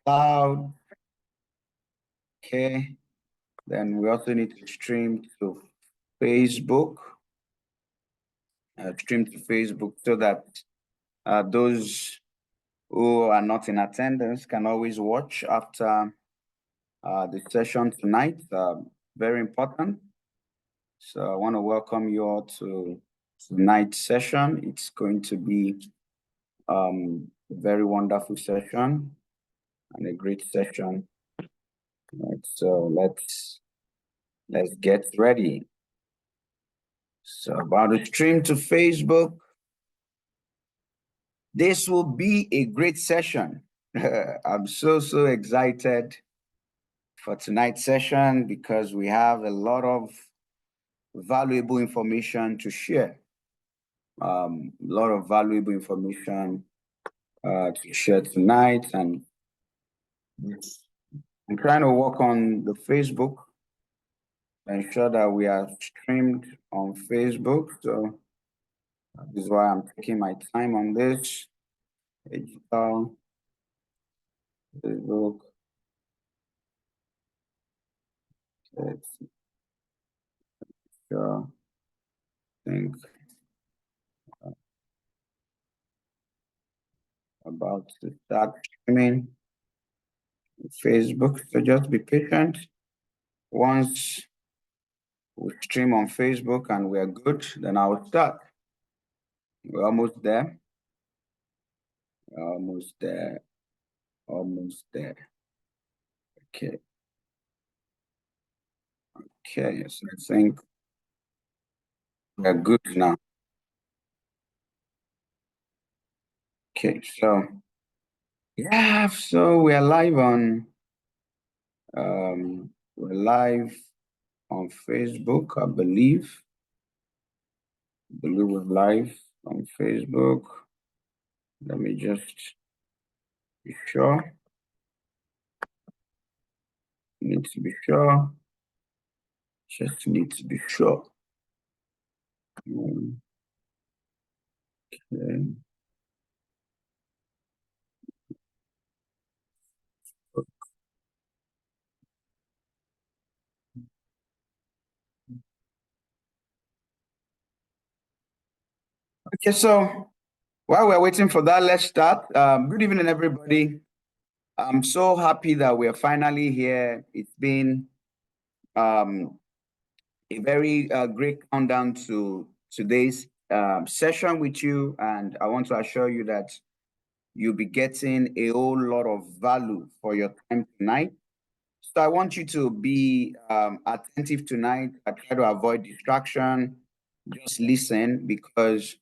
cloud. Okay. Then we also need to stream to Facebook. Stream to Facebook so that those who are not in attendance can always watch after the session tonight. Very important. So I want to welcome you all to tonight's session. It's going to be a very wonderful session and a great session. Right, so let's get ready. So about to stream to Facebook. This will be a great session. I'm so excited for tonight's session because we have a lot of valuable information to share. A lot of valuable information to share tonight, and I'm trying to work on the Facebook, ensure that we are streamed on Facebook. So this is why I'm taking my time on this. Hagital, Facebook. Let's sure. Think about to start streaming Facebook. So just be patient. Once we stream on Facebook and we are good, then I will start. We're almost there. Almost there. Almost there. Okay. Okay, so I think we're good now. Okay, so yeah, so we're live on Facebook, I believe. We're live on Facebook. Let me just be sure. Need to be sure. Just need to be sure. Okay. Okay, so while we're waiting for that, let's start. Good evening, everybody. I'm so happy that we're finally here. It's been a very great countdown to today's session with you, and I want to assure you that you'll be getting a whole lot of value for your time tonight. So I want you to be attentive tonight. I try to avoid distraction. Just listen, because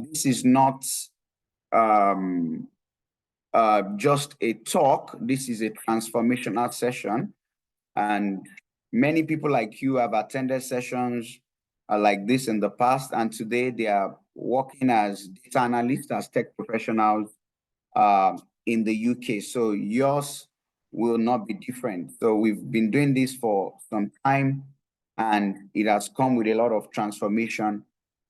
this is not just a talk. This is a transformational session. And many people like you have attended sessions like this in the past. And today they are working as data analysts, as tech professionals in the UK. So yours will not be different. So we've been doing this for some time, and it has come with a lot of transformation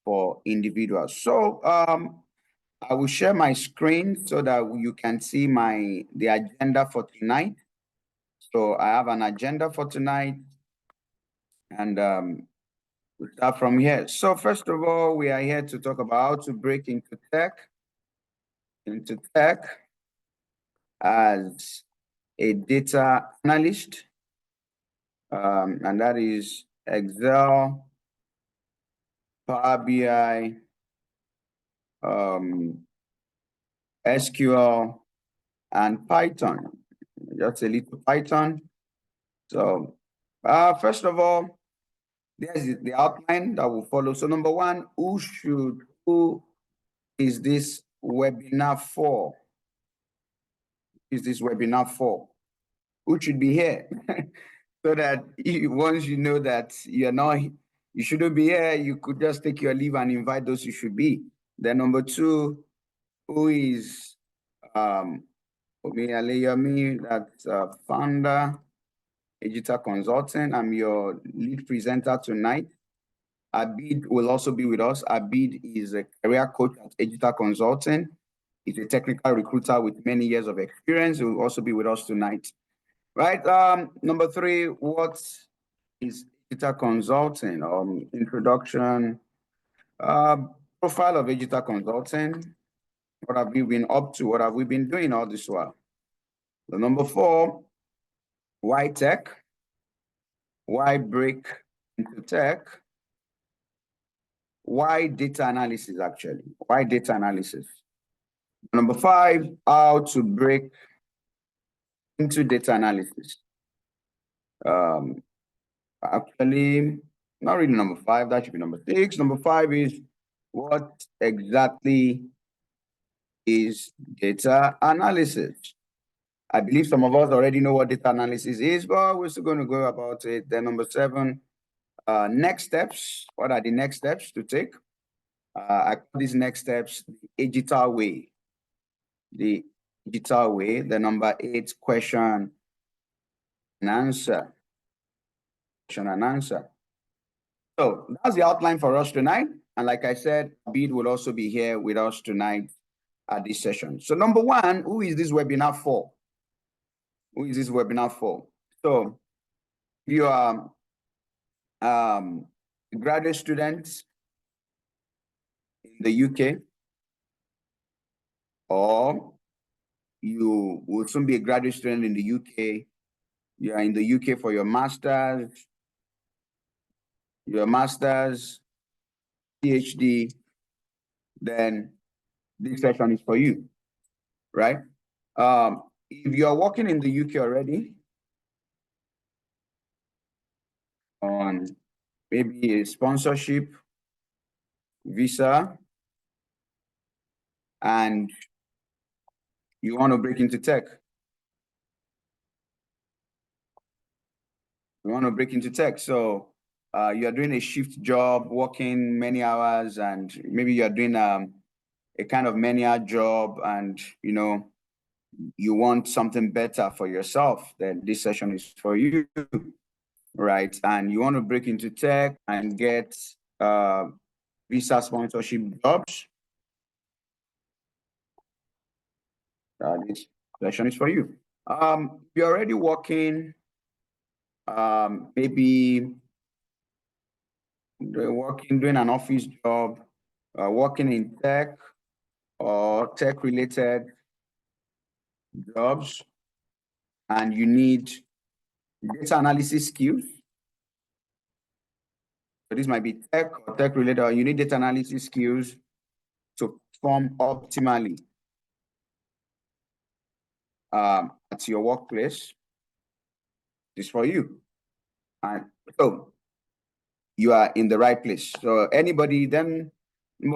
for individuals. So I will share my screen so that you can see the agenda for tonight. So I have an agenda for tonight, and we'll start from here. So first of all, we are here to talk about how to break into tech as a data analyst, and that is Excel, Power BI, SQL, and Python. Just a little Python. So first of all, there's the outline that will follow. So number one, who is this webinar for? Is this webinar for? Who should be here? So that once you know that you shouldn't be here, you could just take your leave and invite those who should be. Then number two, who is Omi, that's founder, Hagital Consulting. I'm your lead presenter tonight. Abid will also be with us. Abid is a career coach at Hagital Consulting. He's a technical recruiter with many years of experience. He will also be with us tonight. Right. Number 3, what is Hagital Consulting? Introduction, profile of Hagital Consulting. What have we been up to? What have we been doing all this while? The number 4, why tech? Why break into tech? Why data analysis, actually? Why data analysis? Number 5, how to break into data analysis. Actually, not really number 5, that should be number 6. Number 5 is what exactly is data analysis? I believe some of us already know what data analysis is, but we're still going to go about it. Then number 7, next steps. What are the next steps to take? I call these next steps the Hagital way. The Hagital way. The number 8, question and answer. Question and answer. So that's the outline for us tonight. And like I said, Abid will also be here with us tonight at this session. So number 1, who is this webinar for? Who is this webinar for? So if you are graduate students in the UK, or you will soon be a graduate student in the UK, you are in the UK for your master's, PhD, then this session is for you, right? If you are working in the UK already on maybe a sponsorship visa and you want to break into tech, so you are doing a shift job, working many hours, and maybe you are doing a kind of menial job, and you want something better for yourself, then this session is for you, right? And you want to break into tech and get visa sponsorship jobs, this session is for you. You're already working, maybe doing an office job, working in tech or tech-related jobs, and you need data analysis skills. So this might be tech or tech-related, or you need data analysis skills to perform optimally at your workplace. This is for you. And so you are in the right place. So anybody, then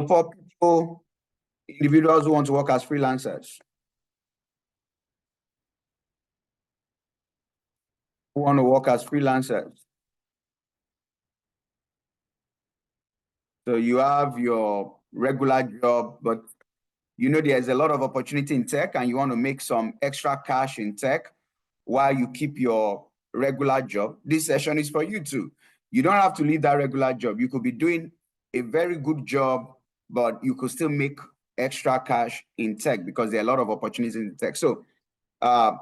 for people, individuals who want to work as freelancers, So you have your regular job, but there's a lot of opportunity in tech and you want to make some extra cash in tech while you keep your regular job. This session is for you too. You don't have to leave that regular job. You could be doing a very good job, but you could still make extra cash in tech because there are a lot of opportunities in tech. So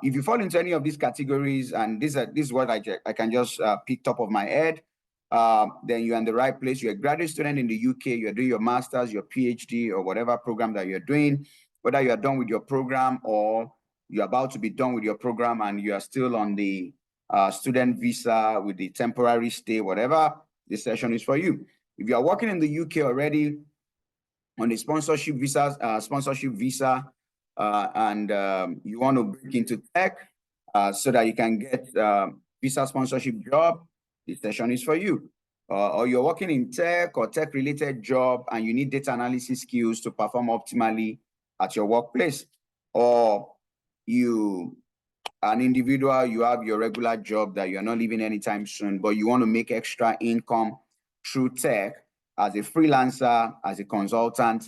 if you fall into any of these categories, and this is what I can just pick top of my head, then you're in the right place. You're a graduate student in the UK, you're doing your master's, your PhD, or whatever program that you're doing, whether you are done with your program or you're about to be done with your program and you are still on the student visa with the temporary stay, whatever, this session is for you. If you are working in the UK already on a sponsorship visa, and you want to break into tech so that you can get visa sponsorship job, this session is for you. Or you're working in tech or tech-related job and you need data analysis skills to perform optimally at your workplace. Or you, an individual, you have your regular job that you're not leaving anytime soon, but you want to make extra income through tech as a freelancer, as a consultant,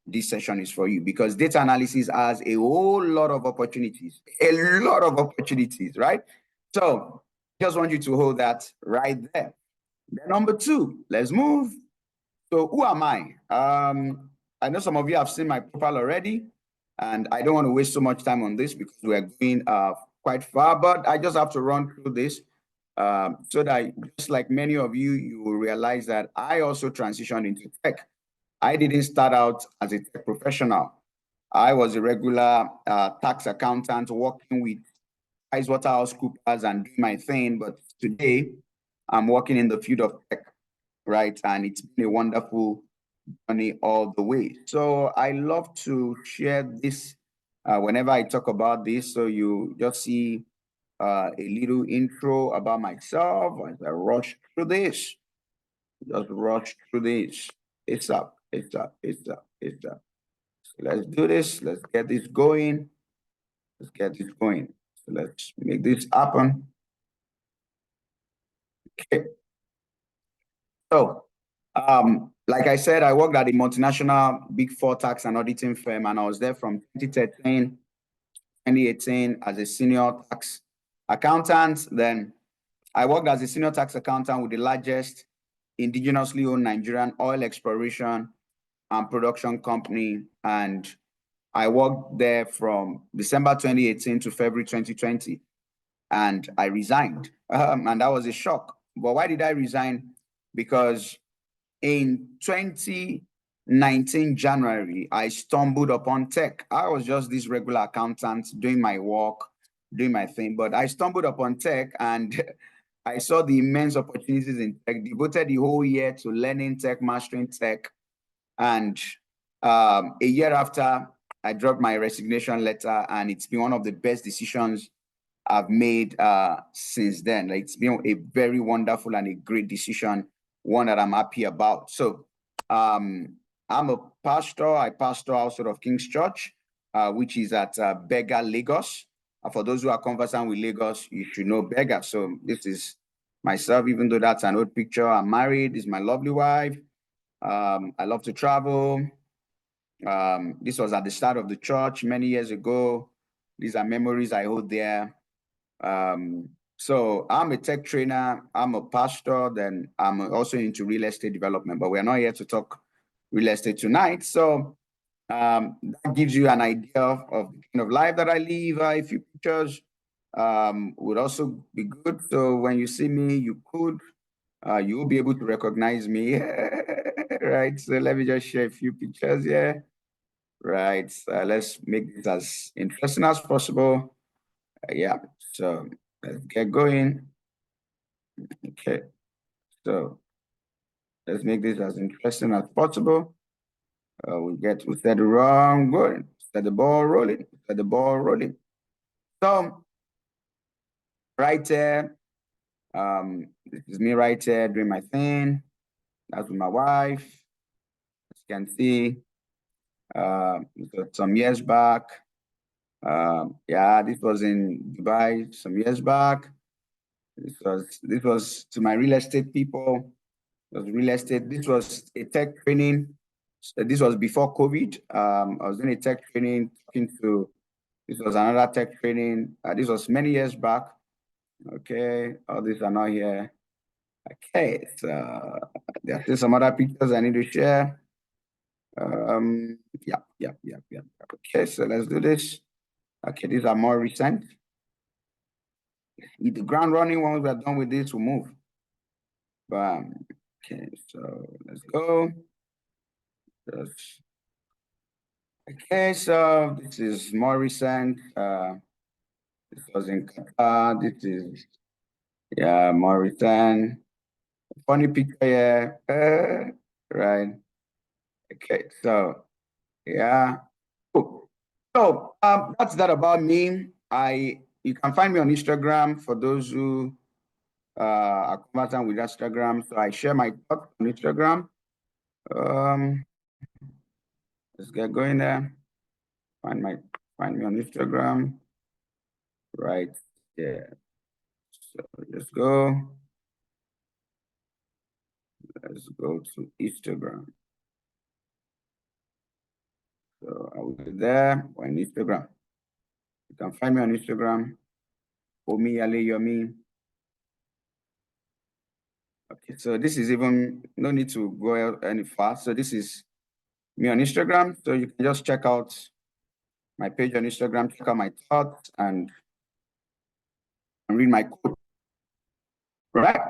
this session is for you because data analysis has a whole lot of opportunities, right? So just want you to hold that right there. Then number 2, let's move. So who am I? I know some of you have seen my profile already. And I don't want to waste so much time on this because we're going quite far, but I just have to run through this so that just like many of you, you will realize that I also transitioned into tech. I didn't start out as a tech professional. I was a regular tax accountant working with PricewaterhouseCoopers and doing my thing. But today, I'm working in the field of tech, right? And it's been a wonderful journey all the way. So I love to share this whenever I talk about this. So you just see a little intro about myself as I rush through this. Just rush through this. It's up, it's up, it's up, it's up. So let's do this. Let's get this going. Let's get this going. So let's make this happen. Okay. So, like I said, I worked at a multinational Big Four tax and auditing firm, and I was there from 2013, 2018 as a senior tax accountant. Then I worked as a senior tax accountant with the largest indigenously owned Nigerian oil exploration and production company. And I worked there from December 2018 to February 2020. And I resigned. And that was a shock. But why did I resign? Because in 2019 January, I stumbled upon tech. I was just this regular accountant doing my work, doing my thing, but I stumbled upon tech and I saw the immense opportunities in tech, devoted the whole year to learning tech, mastering tech. And a year after, I dropped my resignation letter, and it's been one of the best decisions I've made since then. Like, it's been a very wonderful and a great decision, one that I'm happy about. So I'm a pastor. I pastor outside of King's Church, which is at Bega, Lagos. For those who are conversant with Lagos, you should know Bega. So this is myself, even though that's an old picture. I'm married. This is my lovely wife. I love to travel. This was at the start of the church many years ago. These are memories I hold there. So I'm a tech trainer, I'm a pastor, then I'm also into real estate development, but we're not here to talk real estate tonight. So that gives you an idea of the kind of life that I live. A few pictures would also be good. So when you see me, you will be able to recognize me, right? So let me just share a few pictures here, right? Let's make this as interesting as possible. Yeah, so let's get going. Okay, so let's make this as interesting as possible. We set the wrong going, set the ball rolling, set the ball rolling. So right there, this is me right there doing my thing. That's with my wife. As you can see, some years back. Yeah, this was in Dubai some years back. This was to my real estate people. It was real estate. This was a tech training. So this was before COVID. I was doing a tech training, this was another tech training. This was many years back. Okay, all these are not here. Okay, so there are still some other pictures I need to share. Yeah. Okay, so let's do this. Okay, these are more recent. With the ground running, once we're done with this, we'll move. Okay, so let's go. Okay, so this is more recent. This was in Qatar. This is, yeah, more recent. Funny picture here. Right. Okay, so yeah. Cool. So that's that about me. You can find me on Instagram for those who are conversant with Instagram. So I share my thoughts on Instagram. Let's get going there. Find me on Instagram. Right there. So let's go. Let's go to Instagram. So I will be there on Instagram. You can find me on Instagram. Omi Ale Yomi. Okay, so this is even no need to go any far. So this is me on Instagram. So you can just check out my page on Instagram, check out my thoughts and read my quote. Right.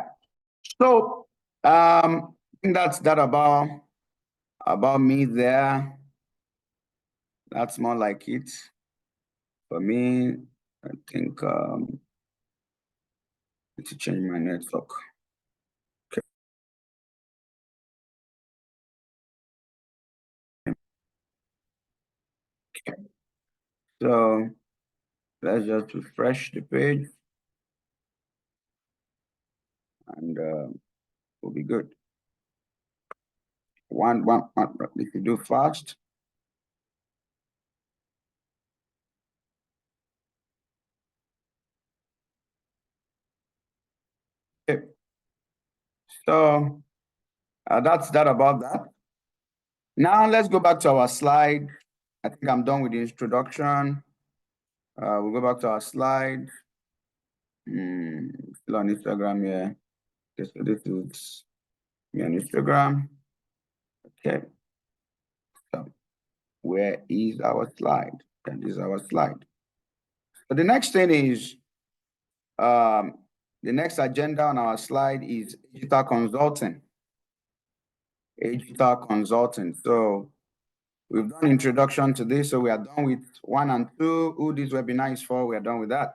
So I think that's that about me there. That's more like it for me. I think I need to change my network. Okay. So let's just refresh the page and we'll be good. One, if you do fast. Okay. So that's that about that. Now let's go back to our slide. I think I'm done with the introduction. We'll go back to our slide. Still on Instagram, yeah. Okay, so this is me on Instagram. Okay. So where is our slide? That is our slide. So the next thing is the next agenda on our slide is Hagital Consulting. Hagital Consulting. So we've done introduction to this, so we are done with 1 and 2. Who this webinar is for, we are done with that.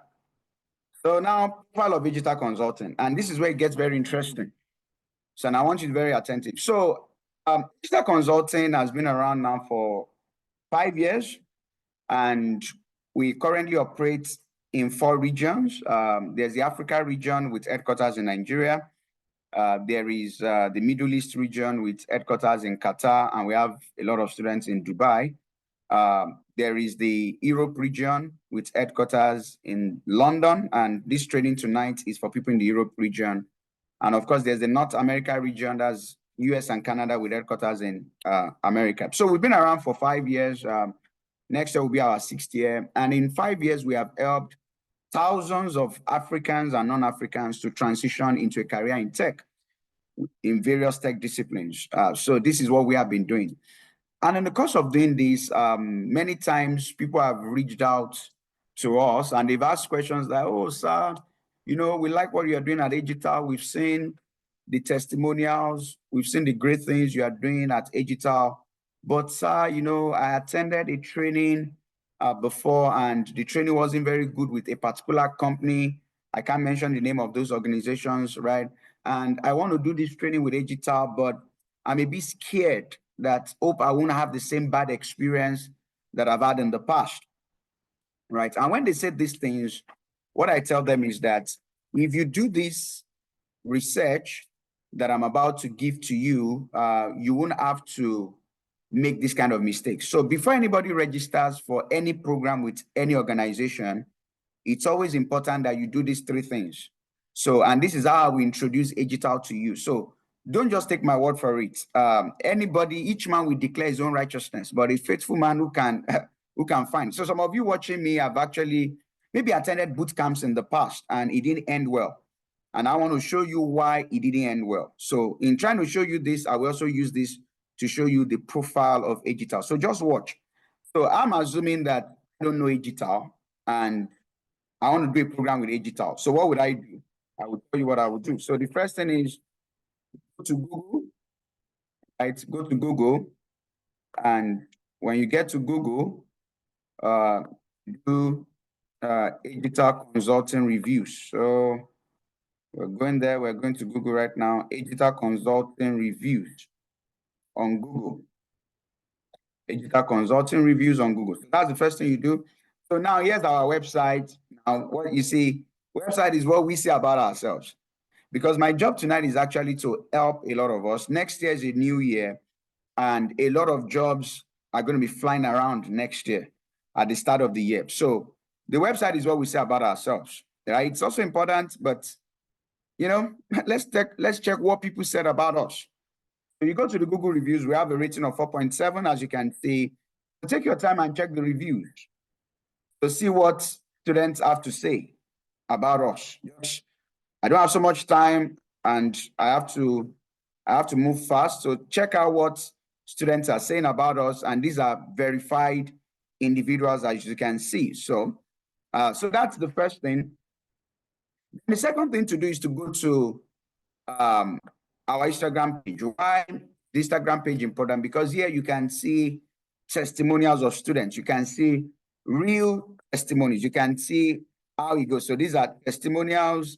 So now, profile of Hagital Consulting, and this is where it gets very interesting. So now I want you to be very attentive. So Hagital Consulting has been around now for 5 years, and we currently operate in 4 regions. There's the Africa region with headquarters in Nigeria. There is the Middle East region with headquarters in Qatar, and we have a lot of students in Dubai. There is the Europe region with headquarters in London, and this training tonight is for people in the Europe region. And of course, there's the North America region, that's US and Canada with headquarters in America. So we've been around for 5 years. Next year will be our 6th year. And in 5 years, we have helped thousands of Africans and non-Africans to transition into a career in tech, in various tech disciplines. So this is what we have been doing. And in the course of doing this, many times people have reached out to us and they've asked questions like, oh, sir, you know, we like what you're doing at Hagital. We've seen the testimonials. We've seen the great things you are doing at Hagital. But, sir, you know, I attended a training before, and the training wasn't very good with a particular company. I can't mention the name of those organizations, right? And I want to do this training with Hagital, but I'm a bit scared that hope I won't have the same bad experience that I've had in the past, right? And when they say these things, what I tell them is that if you do this research that I'm about to give to you, you won't have to make this kind of mistakes. So before anybody registers for any program with any organization, it's always important that you do these 3 things. So, and this is how we introduce Hagital to you. So don't just take my word for it. Anybody, each man will declare his own righteousness, but a faithful man who can find. So some of you watching me have actually maybe attended boot camps in the past and it didn't end well. And I want to show you why it didn't end well. So in trying to show you this, I will also use this to show you the profile of Hagital. So just watch. So I'm assuming that I don't know Hagital and I want to do a program with Hagital. So what would I do? I will tell you what I would do. So the first thing is go to Google, right? Go to Google, and when you get to Google, do Hagital Consulting reviews. So we're going there. We're going to Google right now. Hagital Consulting reviews on Google. Hagital Consulting reviews on Google. So that's the first thing you do. So now here's our website. Now what you see, website is what we say about ourselves. Because my job tonight is actually to help a lot of us. Next year is a new year, and a lot of jobs are going to be flying around next year at the start of the year. So the website is what we say about ourselves. Right? It's also important, but you know, let's check what people said about us. When you go to the Google reviews, we have a rating of 4.7, as you can see. Take your time and check the reviews to see what students have to say about us. I don't have so much time and I have to move fast. So check out what students are saying about us. And these are verified individuals, as you can see. So, so that's the first thing. The second thing to do is to go to our Instagram page. Why the Instagram page important? Because here you can see testimonials of students. You can see real testimonies. You can see how it goes. So these are testimonials.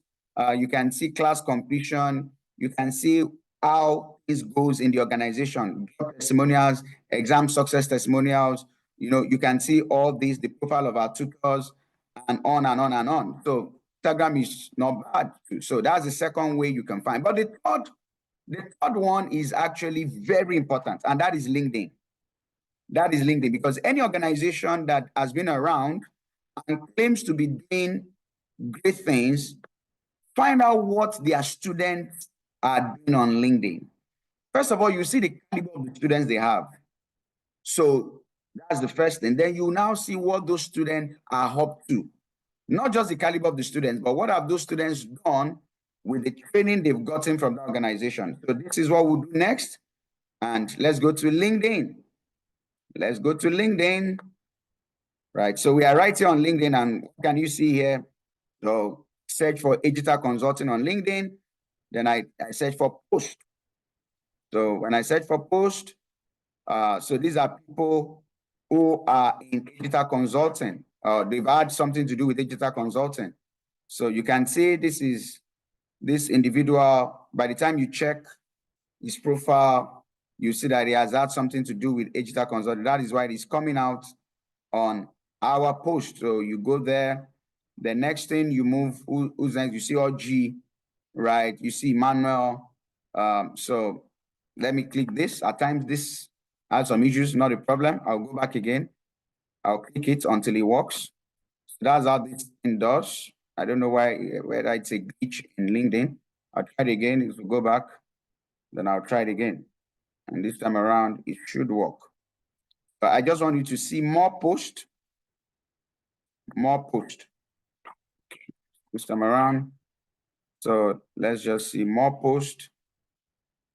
You can see class completion. You can see how this goes in the organization. Testimonials, exam success testimonials. You know, you can see all these, the profile of our tutors, and on and on and on. So Instagram is not bad. So that's the second way you can find. But the third one is actually very important, and that is LinkedIn. That is LinkedIn, because any organization that has been around and claims to be doing great things, find out what their students are doing on LinkedIn. First of all, you see the caliber of the students they have. So that's the first thing. Then you now see what those students are up to. Not just the caliber of the students, but what have those students done with the training they've gotten from the organization. So this is what we'll do next. And let's go to LinkedIn. Let's go to LinkedIn. Right. So we are right here on LinkedIn, and what can you see here? So search for Hagital Consulting on LinkedIn. Then I search for post. So when I search for post, so these are people who are in Hagital Consulting. They've had something to do with Hagital Consulting. So you can see this is this individual. By the time you check his profile, you see that he has had something to do with Hagital Consulting. That is why it is coming out on our post. So you go there. The next thing you move, who's next? You see OG, right? You see Manuel. So let me click this. At times this has some issues, not a problem. I'll go back again. I'll click it until it works. So that's how this thing does. I don't know why, whether it's a glitch in LinkedIn. I'll try it again. If we go back, then I'll try it again. And this time around, it should work. But I just want you to see more posts. More posts. This time around. So let's just see more posts.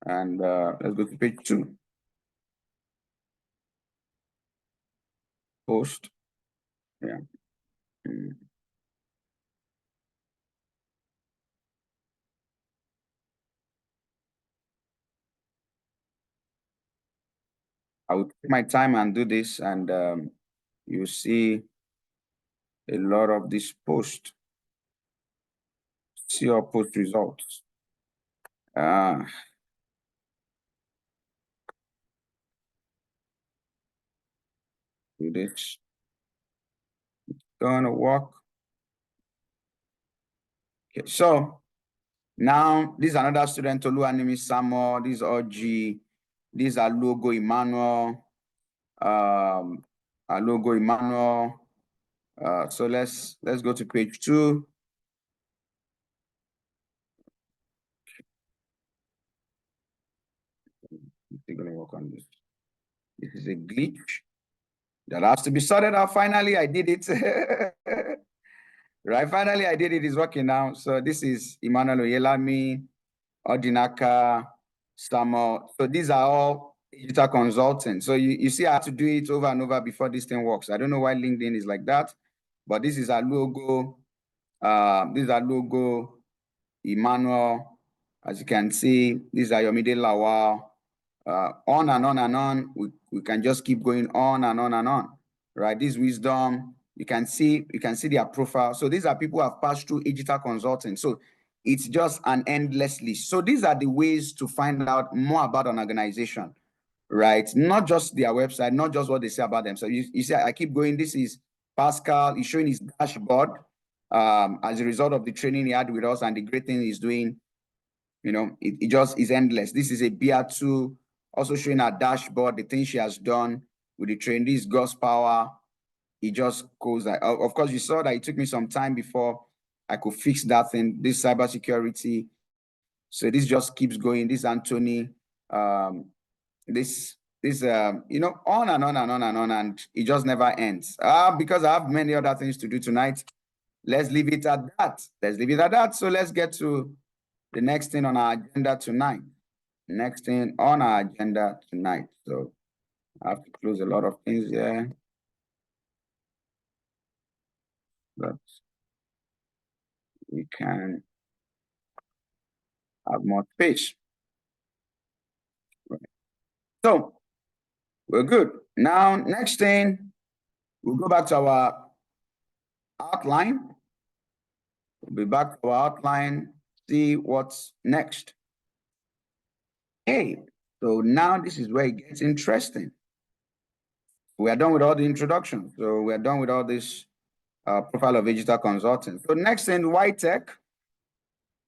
And let's go to page 2. Post. Yeah. I will take my time and do this, and you see a lot of these posts. See your post results. Do this. It's gonna work. Okay, so now this is another student, Oluwanimi Samuel. This is OG. These are logo Emmanuel. Logo Emmanuel. So let's go to page 2. We're gonna work on this. This is a glitch that has to be sorted out. Finally, I did it. Right, finally, I did it. It's working now. So this is Emmanuel Oyelami, Odinaka, Samuel. So these are all digital consultants. So you see, I have to do it over and over before this thing works. I don't know why LinkedIn is like that, but this is our logo. This is our logo, Emmanuel. As you can see, these are Yomide Lawal. On and on and on. We can just keep going on and on and on. Right? This wisdom. You can see their profile. So these are people who have passed through Hagital Consulting. So it's just an endless list. So these are the ways to find out more about an organization, right? Not just their website, not just what they say about themselves. You see, I keep going. This is Pascal. He's showing his dashboard as a result of the training he had with us and the great thing he's doing. You know, it just is endless. This is a BR2, also showing our dashboard, the things she has done with the training. This is God's power. It just goes like, of course, you saw that it took me some time before I could fix that thing, this cybersecurity. So this just keeps going. This Anthony, this, you know, on and on and on and on, and it just never ends. Because I have many other things to do tonight. Let's leave it at that. Let's leave it at that. So let's get to the next thing on our agenda tonight. Next thing on our agenda tonight. So I have to close a lot of things here. that we can have more space. So we're good. Now, next thing, we'll go back to our outline. We'll be back to our outline, see what's next. Okay, so now this is where it gets interesting. We are done with all the introduction. So we are done with all this profile of Hagital Consulting. So next thing, why tech?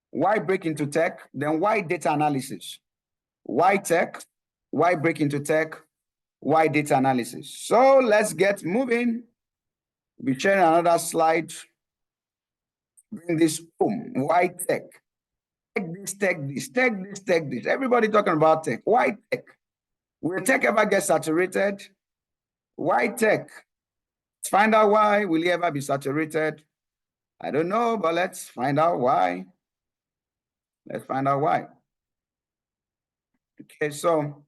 Why break into tech? Then why data analysis? Why tech? Why break into tech? Why data analysis? So let's get moving. We'll be sharing another slide. Bring this home. Why tech? Tech this, tech this, tech this, tech this. Everybody talking about tech. Why tech? Will tech ever get saturated? Why tech? Let's find out why. Will it ever be saturated? I don't know, but let's find out why. Let's find out why. Okay, so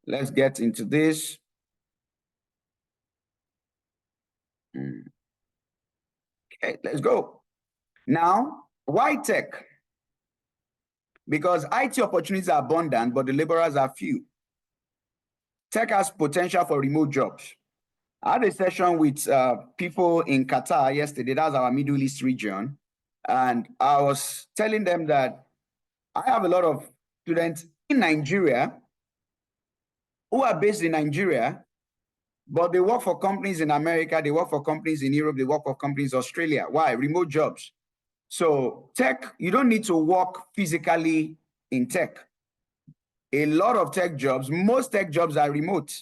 let's get into this. Okay, let's go. Now, why tech? Because IT opportunities are abundant, but the laborers are few. Tech has potential for remote jobs. I had a session with people in Qatar yesterday. That's our Middle East region. And I was telling them that I have a lot of students in Nigeria who are based in Nigeria, but they work for companies in America, they work for companies in Europe, they work for companies in Australia. Why? Remote jobs. So tech, you don't need to work physically in tech. A lot of tech jobs, most tech jobs are remote,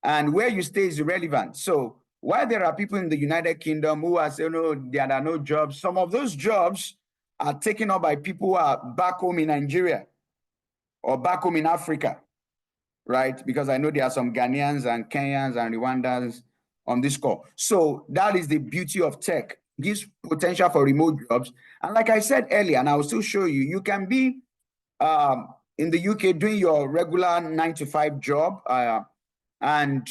and where you stay is irrelevant. So while there are people in the United Kingdom who are saying, no, there are no jobs, some of those jobs are taken up by people who are back home in Nigeria or back home in Africa, right? Because I know there are some Ghanaians and Kenyans and Rwandans on this call. So that is the beauty of tech. It gives potential for remote jobs. And like I said earlier, and I will still show you, you can be in the UK doing your regular 9-to-5 job, and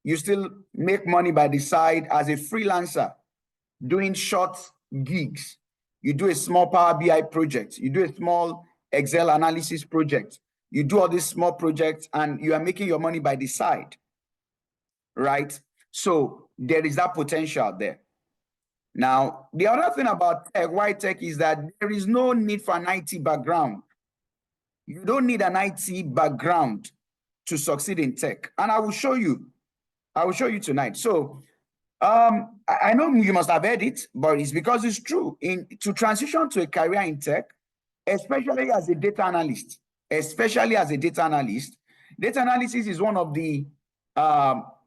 you still make money by the side as a freelancer, doing short gigs. You do a small Power BI project, you do a small Excel analysis project, you do all these small projects, and you are making your money by the side, right? So there is that potential there. Now, the other thing about tech, why tech, is that there is no need for an IT background. You don't need an IT background to succeed in tech. And I will show you. I will show you tonight. So I know you must have heard it, but it's because it's true. To transition to a career in tech, especially as a data analyst, data analysis is one of the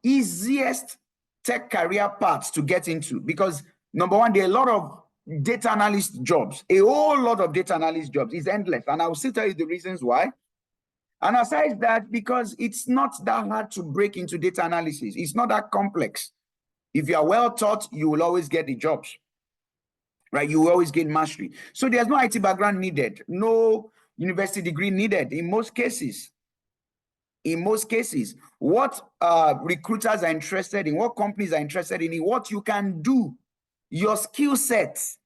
easiest tech career paths to get into, because number one, there are a lot of data analyst jobs, a whole lot of data analyst jobs. It's endless. And I will still tell you the reasons why. And aside that, because it's not that hard to break into data analysis. It's not that complex. If you are well taught, you will always get the jobs, right? You will always gain mastery. So there's no IT background needed, no university degree needed in most cases. In most cases, what recruiters are interested in, what companies are interested in, what you can do, your skill sets,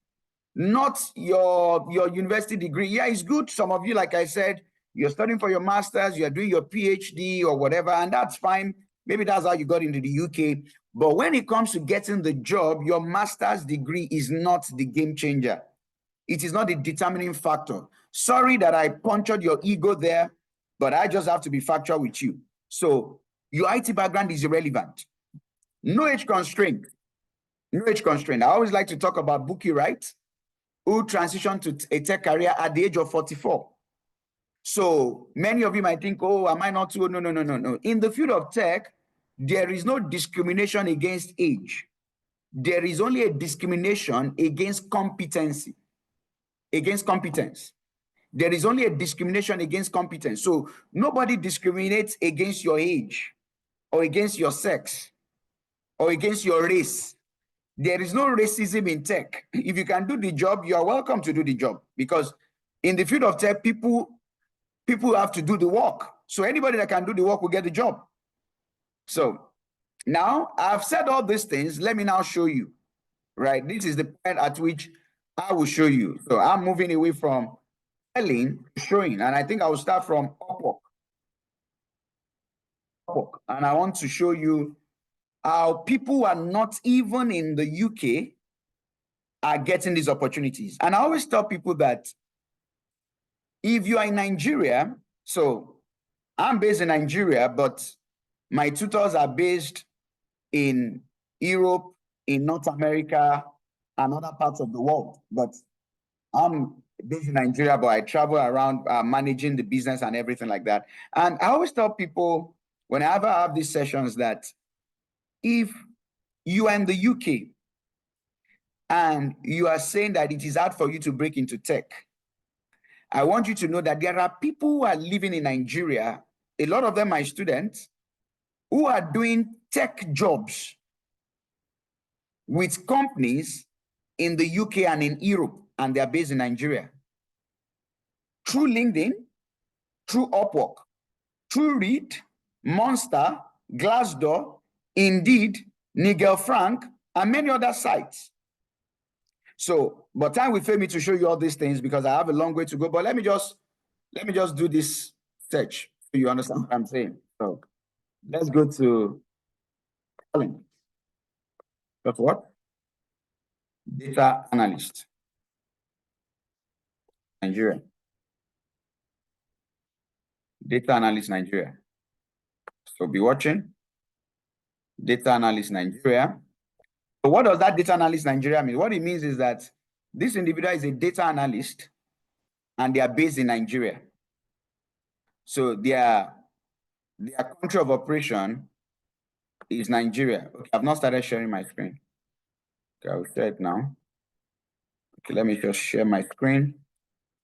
not your university degree. Yeah, it's good. Some of you, like I said, you're studying for your master's, you're doing your PhD or whatever, and that's fine. Maybe that's how you got into the UK. But when it comes to getting the job, your master's degree is not the game changer. It is not the determining factor. Sorry that I punctured your ego there, but I just have to be factual with you. So your IT background is irrelevant. No age constraint. No age constraint. I always like to talk about Buki Wright, who transitioned to a tech career at the age of 44. So many of you might think, oh, am I not too? No. In the field of tech, there is no discrimination against age. There is only a discrimination against competency, against competence. There is only a discrimination against competence. So nobody discriminates against your age or against your sex or against your race. There is no racism in tech. If you can do the job, you are welcome to do the job, because in the field of tech, people have to do the work. So anybody that can do the work will get the job. So now I've said all these things. Let me now show you. right? This is the point at which I will show you. So I'm moving away from telling, showing, and I think I will start from Upwork. And I want to show you how people who are not even in the UK are getting these opportunities. And I always tell people that if you are in Nigeria, so I'm based in Nigeria, but my tutors are based in Europe, in North America, and other parts of the world. But I'm based in Nigeria, but I travel around managing the business and everything like that. And I always tell people whenever I have these sessions that if you are in the UK and you are saying that it is hard for you to break into tech, I want you to know that there are people who are living in Nigeria, a lot of them are students, who are doing tech jobs with companies in the UK and in Europe, and they are based in Nigeria. Through LinkedIn, through Upwork, through Reed, Monster, Glassdoor, Indeed, Nigel Frank, and many other sites. So, but time will fail me to show you all these things because I have a long way to go. But let me just do this search so you understand what I'm saying. So let's go to Colin. That's what? Data analyst. Nigeria. Data analyst Nigeria. So be watching. Data analyst Nigeria. So what does that data analyst Nigeria mean? What it means is that this individual is a data analyst and they are based in Nigeria. So their country of operation is Nigeria. Okay, I've not started sharing my screen. Okay, I'll share it now. Okay, let me just share my screen.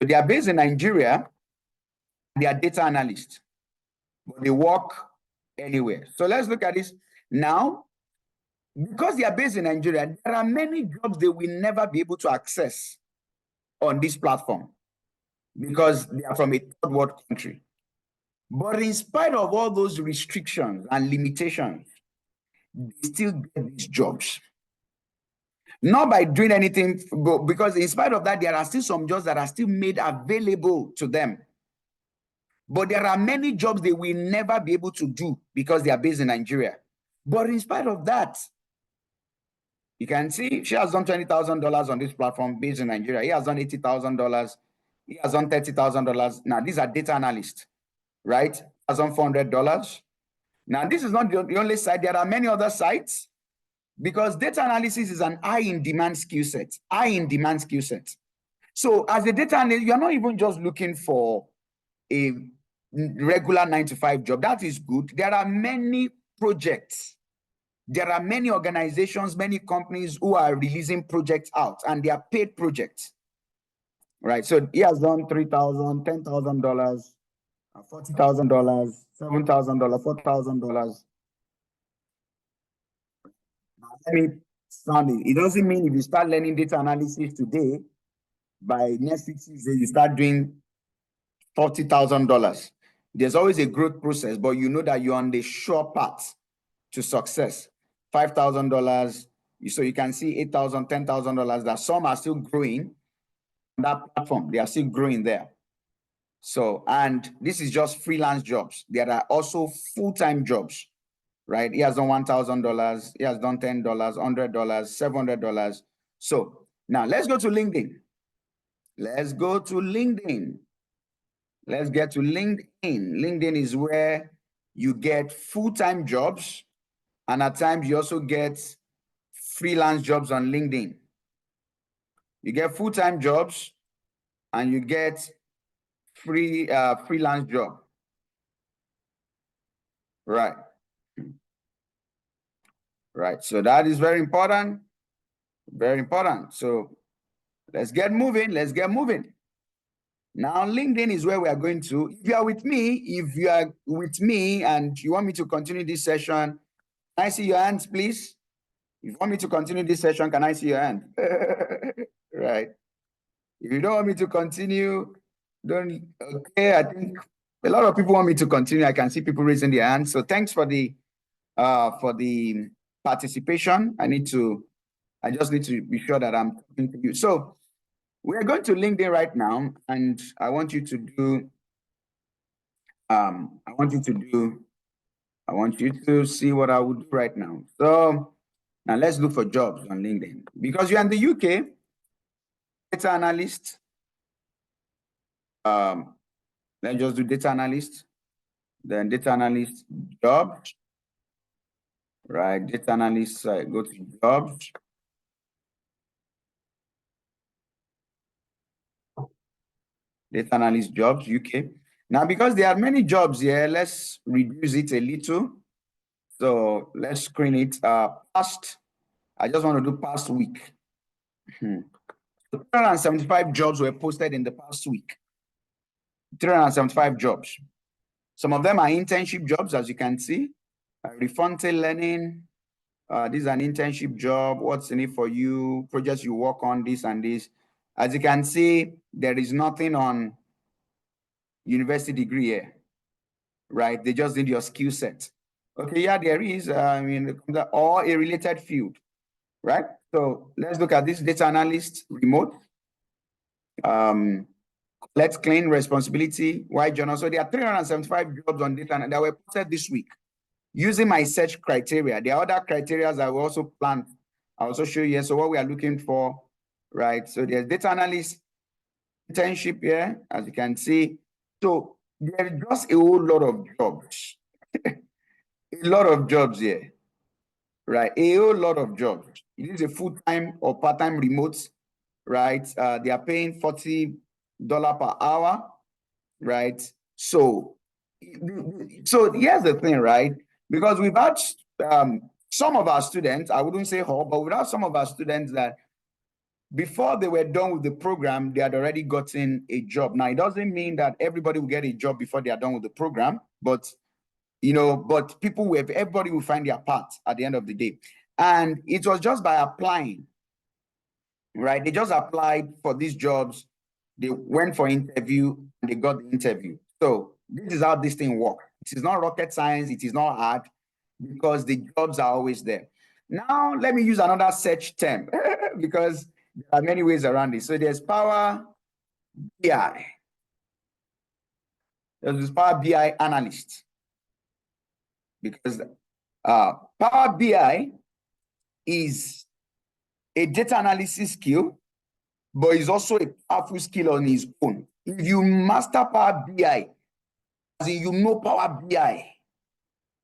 So they are based in Nigeria. They are data analysts, but they work anywhere. So let's look at this now. Because they are based in Nigeria, there are many jobs they will never be able to access on this platform because they are from a third world country. But in spite of all those restrictions and limitations, they still get these jobs. Not by doing anything, but because in spite of that, there are still some jobs that are still made available to them. But there are many jobs they will never be able to do because they are based in Nigeria. But in spite of that, you can see she has done $20,000 on this platform based in Nigeria. He has done $80,000. He has done $30,000. Now, these are data analysts, right? He has done $400. Now, this is not the only site. There are many other sites because data analysis is an high in demand skill set. High in demand skill set. So as a data analyst, you're not even just looking for a regular 9-to-5 job. That is good. There are many projects. There are many organizations, many companies who are releasing projects out, and they are paid projects, right? So he has done $3,000, $10,000, $40,000, $7,000, $4,000. Let me sound it. It doesn't mean if you start learning data analysis today, by next 6 years, you start doing $40,000. There's always a growth process, but you know that you're on the sure path to success. $5,000. So you can see $8,000, $10,000 that some are still growing on that platform. They are still growing there. So, and this is just freelance jobs. There are also full-time jobs, right? He has done $1,000. He has done $10, $100, $700. So now let's go to LinkedIn. Let's go to LinkedIn. Let's get to LinkedIn. LinkedIn is where you get full-time jobs, and at times you also get freelance jobs on LinkedIn. You get full-time jobs and you get freelance job. Right. Right. So that is very important. Very important. So let's get moving. Let's get moving. Now, LinkedIn is where we are going to. If you are with me and you want me to continue this session, can I see your hands, please? If you want me to continue this session, can I see your hand? Right. If you don't want me to continue, don't. Okay, I think a lot of people want me to continue. I can see people raising their hands. So thanks for the participation. I need to I just need to be sure that I'm talking to you. So we're going to LinkedIn right now, and I want you to do, I want you to see what I would do right now. So now let's look for jobs on LinkedIn. Because you're in the UK, data analyst, let's just do data analyst, then data analyst jobs, right? Data analyst, go to jobs. Data analyst jobs, UK. Now, because there are many jobs here, let's reduce it a little. So let's screen it. Past, I just want to do past week. 375 jobs were posted in the past week. 375 jobs. Some of them are internship jobs, as you can see. Refonte Learning, this is an internship job. What's in it for you? Projects you work on, this and this. As you can see, there is nothing on university degree here, right? They just need your skill set. Okay, yeah, there is, or a related field, right? So let's look at this data analyst remote. Let's claim responsibility. Why journal? So there are 375 jobs on data that were posted this week using my search criteria. There are other criteria I will also plan. I'll also show you here. So what we are looking for, right? So there's data analyst internship here, as you can see. So there is just a whole lot of jobs. A lot of jobs here, right? A whole lot of jobs. It is a full-time or part-time remote, right? They are paying $40 per hour, right? So here's the thing, right? Because we've had some of our students, I wouldn't say all, but we've had some of our students that before they were done with the program, they had already gotten a job. Now, it doesn't mean that everybody will get a job before they are done with the program, but but everybody will find their path at the end of the day. And it was just by applying, right? They just applied for these jobs. They went for interview and they got the interview. So this is how this thing works. It is not rocket science. It is not hard because the jobs are always there. Now, let me use another search term because there are many ways around it. So there's Power BI. There's this Power BI analyst because Power BI is a data analysis skill, but it's also a powerful skill on its own. If you master Power BI, as in you know Power BI,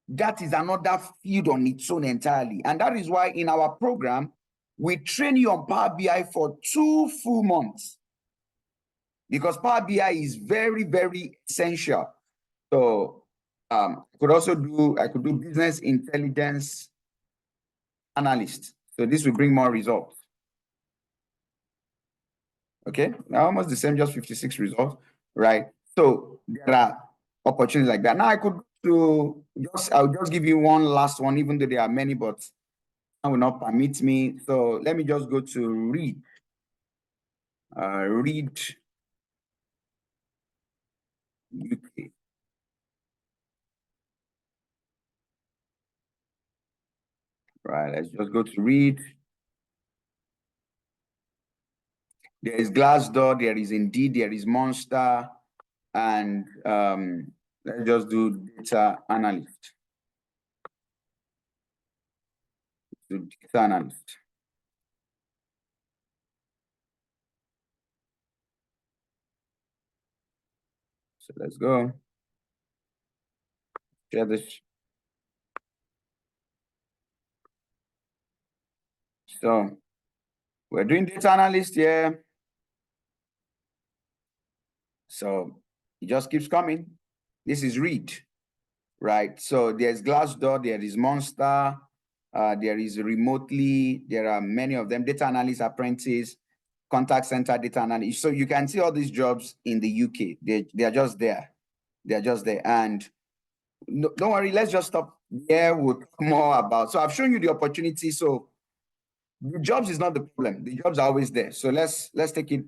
that is another field on its own entirely. And that is why in our program, we train you on Power BI for 2 full months. Because Power BI is very, very essential. So I could do business intelligence analyst. So this will bring more results. Okay, now almost the same, just 56 results, right? So there are opportunities like that. Now I'll just give you one last one, even though there are many, but that will not permit me. So let me just go to read. Read UK. Right, let's just go to read. There is Glassdoor, there is Indeed, there is Monster, and let's just do data analyst. Do data analyst. So let's go. Share this. So we're doing data analyst here. So it just keeps coming. This is Read, right? So there's Glassdoor, there is Monster, there is Remotely, there are many of them, data analyst apprentice, contact center data analyst. So you can see all these jobs in the UK. They are just there. They're just there. And no, don't worry, let's just stop there. We'll talk more about. So I've shown you the opportunity. So the jobs is not the problem. The jobs are always there. So let's take it.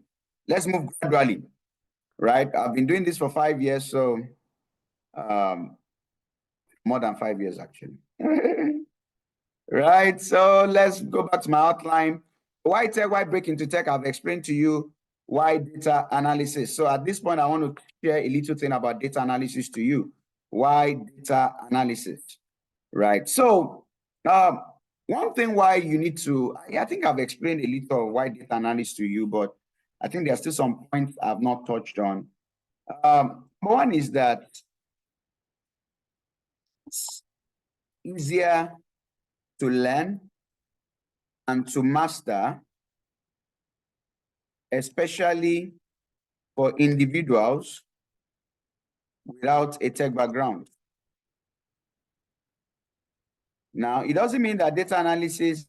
Let's move gradually, right? I've been doing this for 5 years, so more than 5 years actually. Right. So let's go back to my outline. Why tech? Why break into tech? I've explained to you why data analysis. So at this point, I want to share a little thing about data analysis to you. Why data analysis? Right. So one thing why you need to, I think I've explained a little of why data analysis to you, but I think there's still some points I've not touched on. One is that it's easier to learn and to master, especially for individuals without a tech background. Now, it doesn't mean that data analysis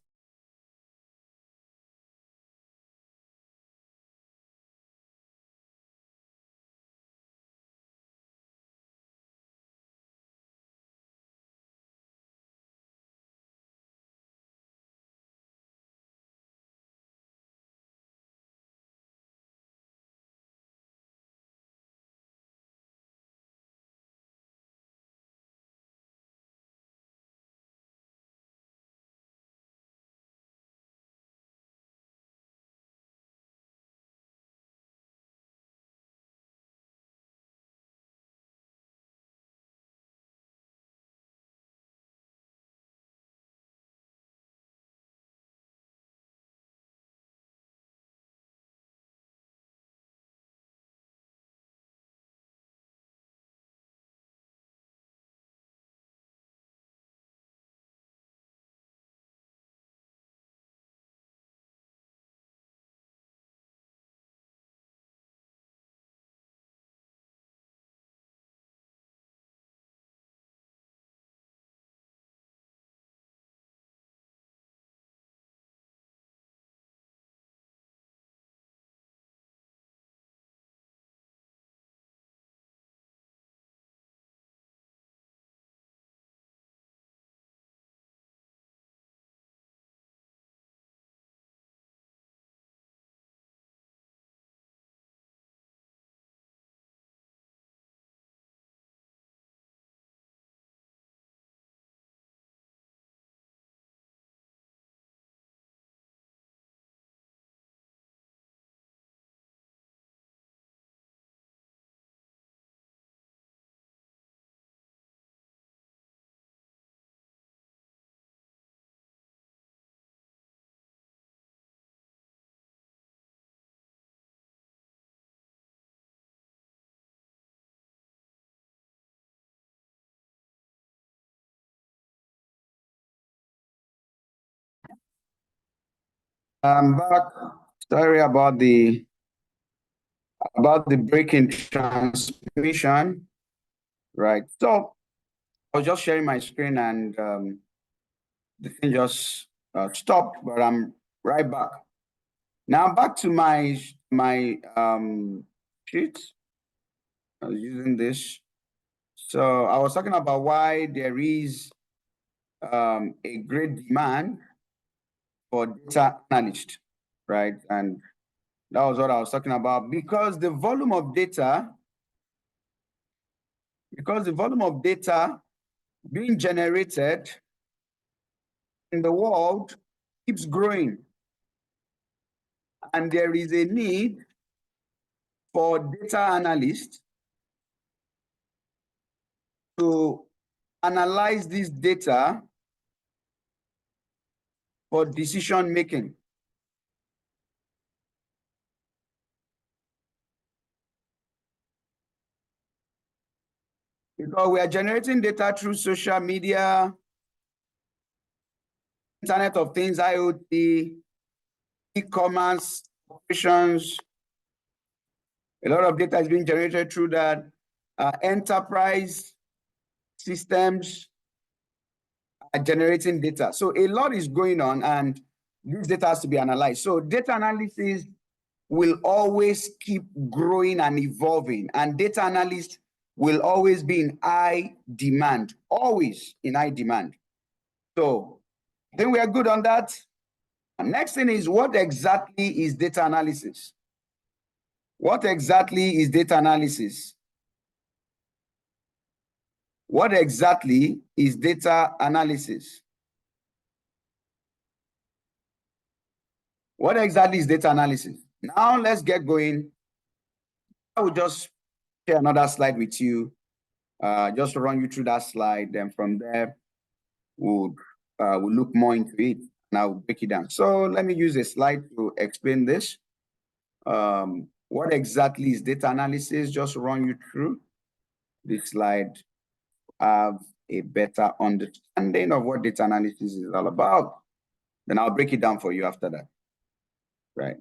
I'm back. Sorry about the break in transmission. Right. So I was just sharing my screen and the thing just stopped, but I'm right back. Now back to my sheet. I was using this. So I was talking about why there is a great demand for data analyst, right? And that was what I was talking about because the volume of data being generated in the world keeps growing. And there is a need for data analysts to analyze this data for decision making. Because we are generating data through social media, Internet of Things, IoT, e-commerce, operations. A lot of data is being generated through that. Enterprise systems are generating data. So a lot is going on and this data has to be analyzed. So data analysis will always keep growing and evolving, and data analysts will always be in high demand, always in high demand. So I think we are good on that. And next thing is, what exactly is data analysis? What exactly is data analysis? What exactly is data analysis? What exactly is data analysis? Now let's get going. I will just share another slide with you, just to run you through that slide. Then from there, we'll look more into it and I'll break it down. So let me use a slide to explain this. What exactly is data analysis? Just run you through this slide, have a better understanding of what data analysis is all about. Then I'll break it down for you after that. Right.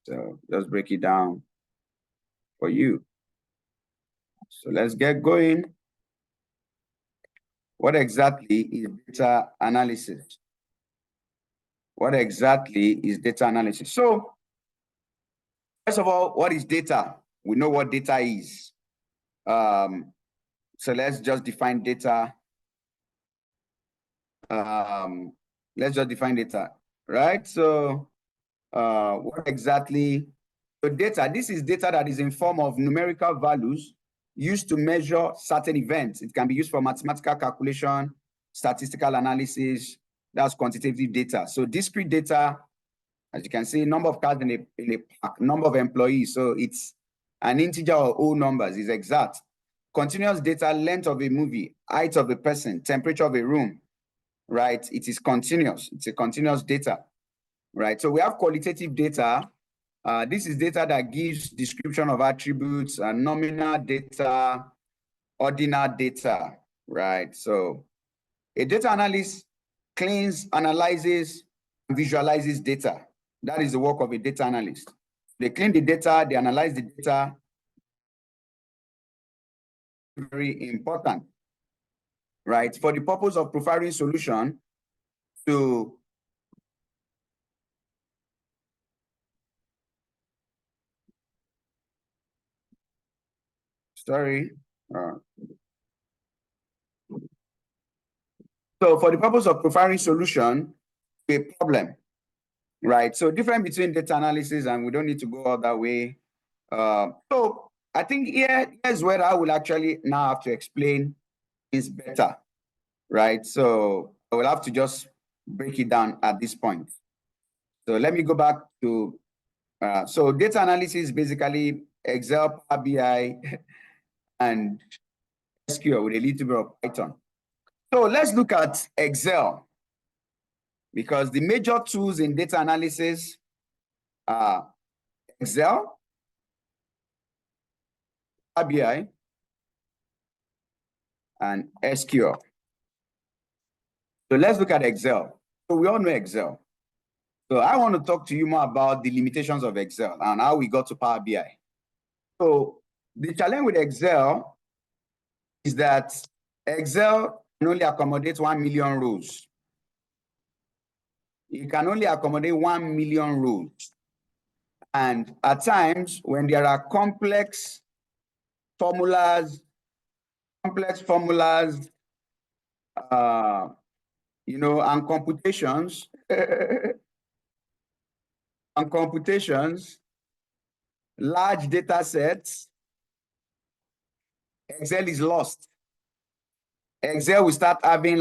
So just break it down for you. So let's get going. What exactly is data analysis? What exactly is data analysis? So first of all, what is data? We know what data is. So let's just define data. Let's just define data, right? So what exactly? So data, this is data that is in form of numerical values used to measure certain events. It can be used for mathematical calculation, statistical analysis, that's quantitative data. So discrete data, as you can see, number of cars in a park, number of employees. So it's an integer or whole numbers, is exact. Continuous data, length of a movie, height of a person, temperature of a room, right? It is continuous. It's a continuous data, right? So we have qualitative data. This is data that gives description of attributes, nominal data, ordinal data, right? So a data analyst cleans, analyzes, and visualizes data. That is the work of a data analyst. They clean the data, they analyze the data. Very important, right? For the purpose of profiling solution to sorry. So for the purpose of profiling solution to a problem, right? So different between data analysis, and we don't need to go all that way. So I think here's where I will actually now have to explain is better, right? So I will have to just break it down at this point. So let me go back to, so data analysis is basically Excel, Power BI, and SQL with a little bit of Python. So let's look at Excel, because the major tools in data analysis are Excel, Power BI, and SQL. So let's look at Excel. So we all know Excel. So I want to talk to you more about the limitations of Excel and how we got to Power BI. So the challenge with Excel is that Excel can only accommodate 1 million rows. It can only accommodate 1 million rows. And at times, when there are complex formulas, you know, and computations, large data sets, Excel is lost. Excel will start having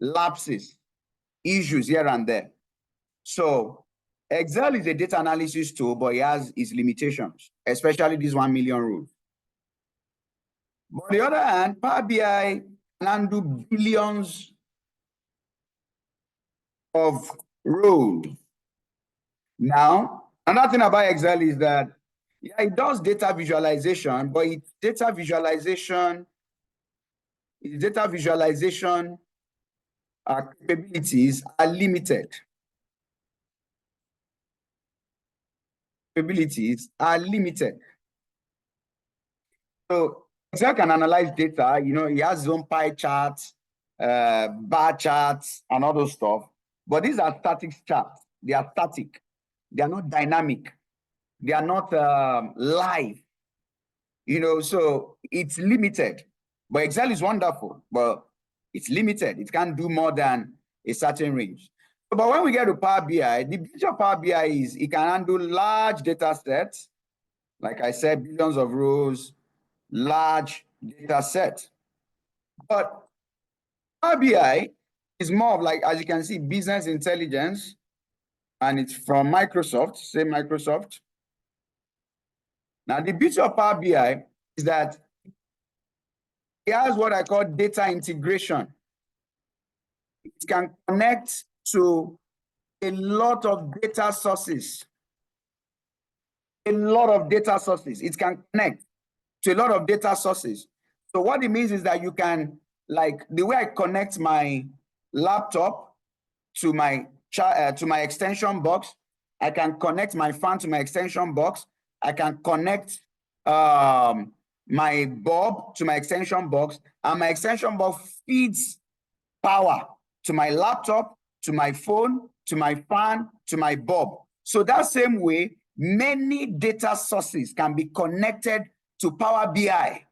lapses, issues here and there. So Excel is a data analysis tool, but it has its limitations, especially this 1 million rule. But on the other hand, Power BI can do billions of rows. Now, another thing about Excel is that, yeah, it does data visualization, but its data visualization capabilities are limited. So Excel can analyze data, you know, it has its own pie charts, bar charts, and all those stuff. But these are static charts. They are static. They are not dynamic. They are not live. You know, so it's limited. But Excel is wonderful, but it's limited. It can't do more than a certain range. But when we get to Power BI, the beauty of Power BI is it can handle large data sets. Like I said, billions of rows, large data set. But Power BI is more of, like, as you can see, business intelligence and it's from Microsoft, say Microsoft. Now, the beauty of Power BI is that it has what I call data integration. It can connect to a lot of data sources. A lot of data sources. It can connect to a lot of data sources. So what it means is that you can, like the way I connect my laptop to my extension box, I can connect my fan to my extension box. I can connect my bulb to my extension box, and my extension box feeds power to my laptop, to my phone, to my fan, to my bulb. So that same way, many data sources can be connected to Power BI,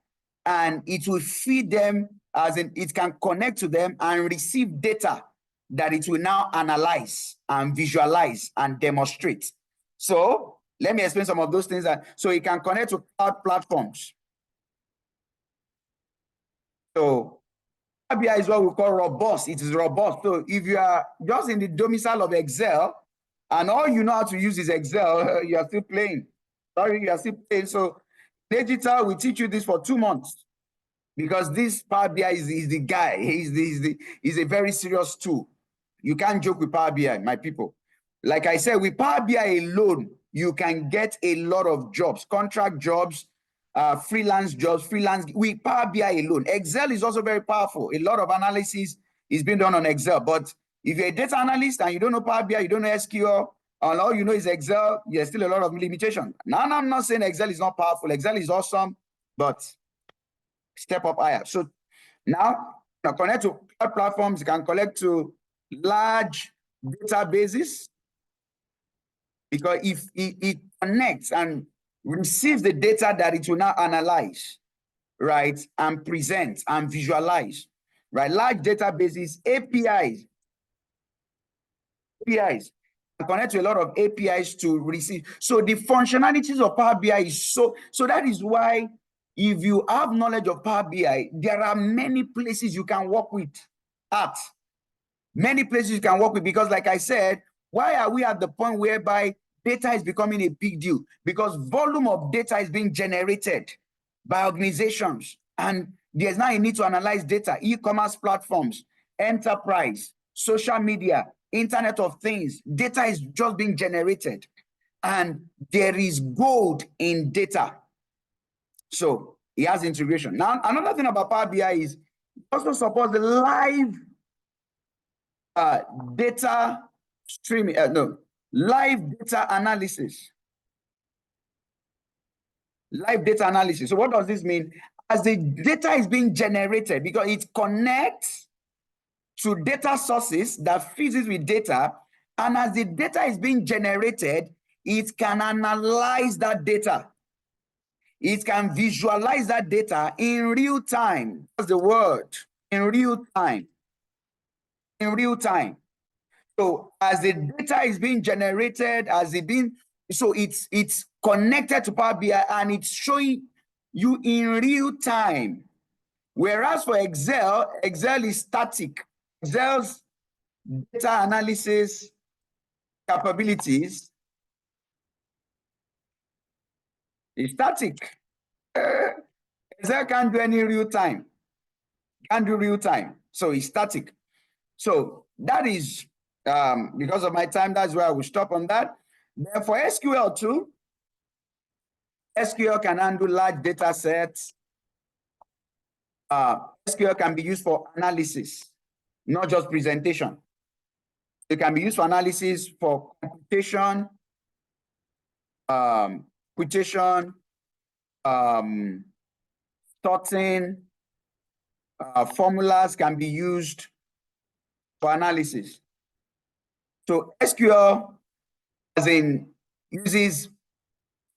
and it will feed them, as in it can connect to them and receive data that it will now analyze and visualize and demonstrate. So let me explain some of those things. So it can connect to cloud platforms. So Power BI is what we call robust. It is robust. So if you are just in the domicile of Excel and all you know how to use is Excel, you are still playing. Sorry, you are still playing. So digital, we teach you this for 2 months because this Power BI is the guy. He's a very serious tool. You can't joke with Power BI, my people. Like I said, with Power BI alone, you can get a lot of jobs, contract jobs, freelance jobs, with Power BI alone. Excel is also very powerful. A lot of analysis is being done on Excel. But if you're a data analyst and you don't know Power BI, you don't know SQL, and all you know is Excel, there's still a lot of limitation. Now, I'm not saying Excel is not powerful. Excel is awesome, but step up higher. So now, connect to cloud platforms, you can connect to large databases, because if it connects and receives the data that it will now analyze, right, and present and visualize, right? Large databases, APIs connect to a lot of APIs to receive. So the functionalities of Power BI is so that is why if you have knowledge of Power BI, there are many places you can work with many places you can work with, because like I said, why are we at the point whereby data is becoming a big deal? Because volume of data is being generated by organizations, and there's now a need to analyze data. E-commerce platforms, enterprise, social media, Internet of Things, data is just being generated, and there is gold in data. So it has integration. Now, another thing about Power BI is it also supports the live data streaming, live data analysis. Live data analysis. So what does this mean? As the data is being generated, because it connects to data sources that feeds it with data, and as the data is being generated, it can analyze that data. It can visualize that data in real time. That's the word, in real time. In real time. So as the data is being generated, so it's connected to Power BI and it's showing you in real time. Whereas for Excel is static. Excel's data analysis capabilities is static. Excel can't do any real time. Can't do real time. So it's static. So that is, because of my time, that's where I will stop on that. Then for SQL too, SQL can handle large data sets. SQL can be used for analysis, not just presentation. It can be used for analysis, for computation, sorting, formulas can be used for analysis. So SQL uses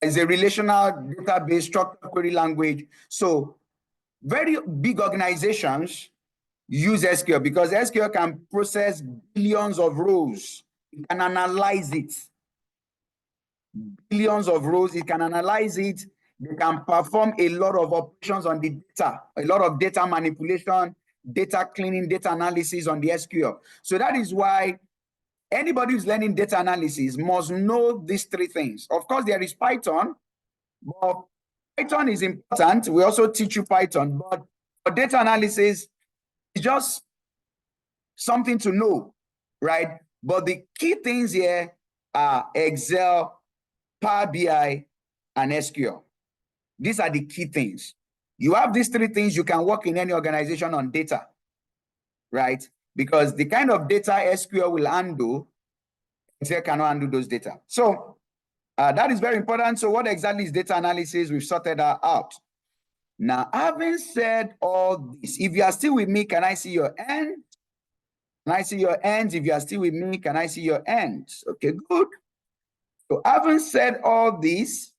as a relational database structured query language. So very big organizations use SQL because SQL can process billions of rows. It can analyze it. Billions of rows, it can analyze it. They can perform a lot of operations on the data, a lot of data manipulation, data cleaning, data analysis on the SQL. So that is why anybody who's learning data analysis must know these three things. Of course, there is Python, but Python is important. We also teach you Python, but for data analysis, it's just something to know, right? But the key things here are Excel, Power BI, and SQL. These are the key things. You have these three things, you can work in any organization on data, right? Because the kind of data SQL will handle, Excel cannot handle those data. So that is very important. So what exactly is data analysis? We've sorted that out. Now, having said all this, if you are still with me, can I see your hands? Can I see your hands? If you are still with me, can I see your hands? Okay, good. So having said all this,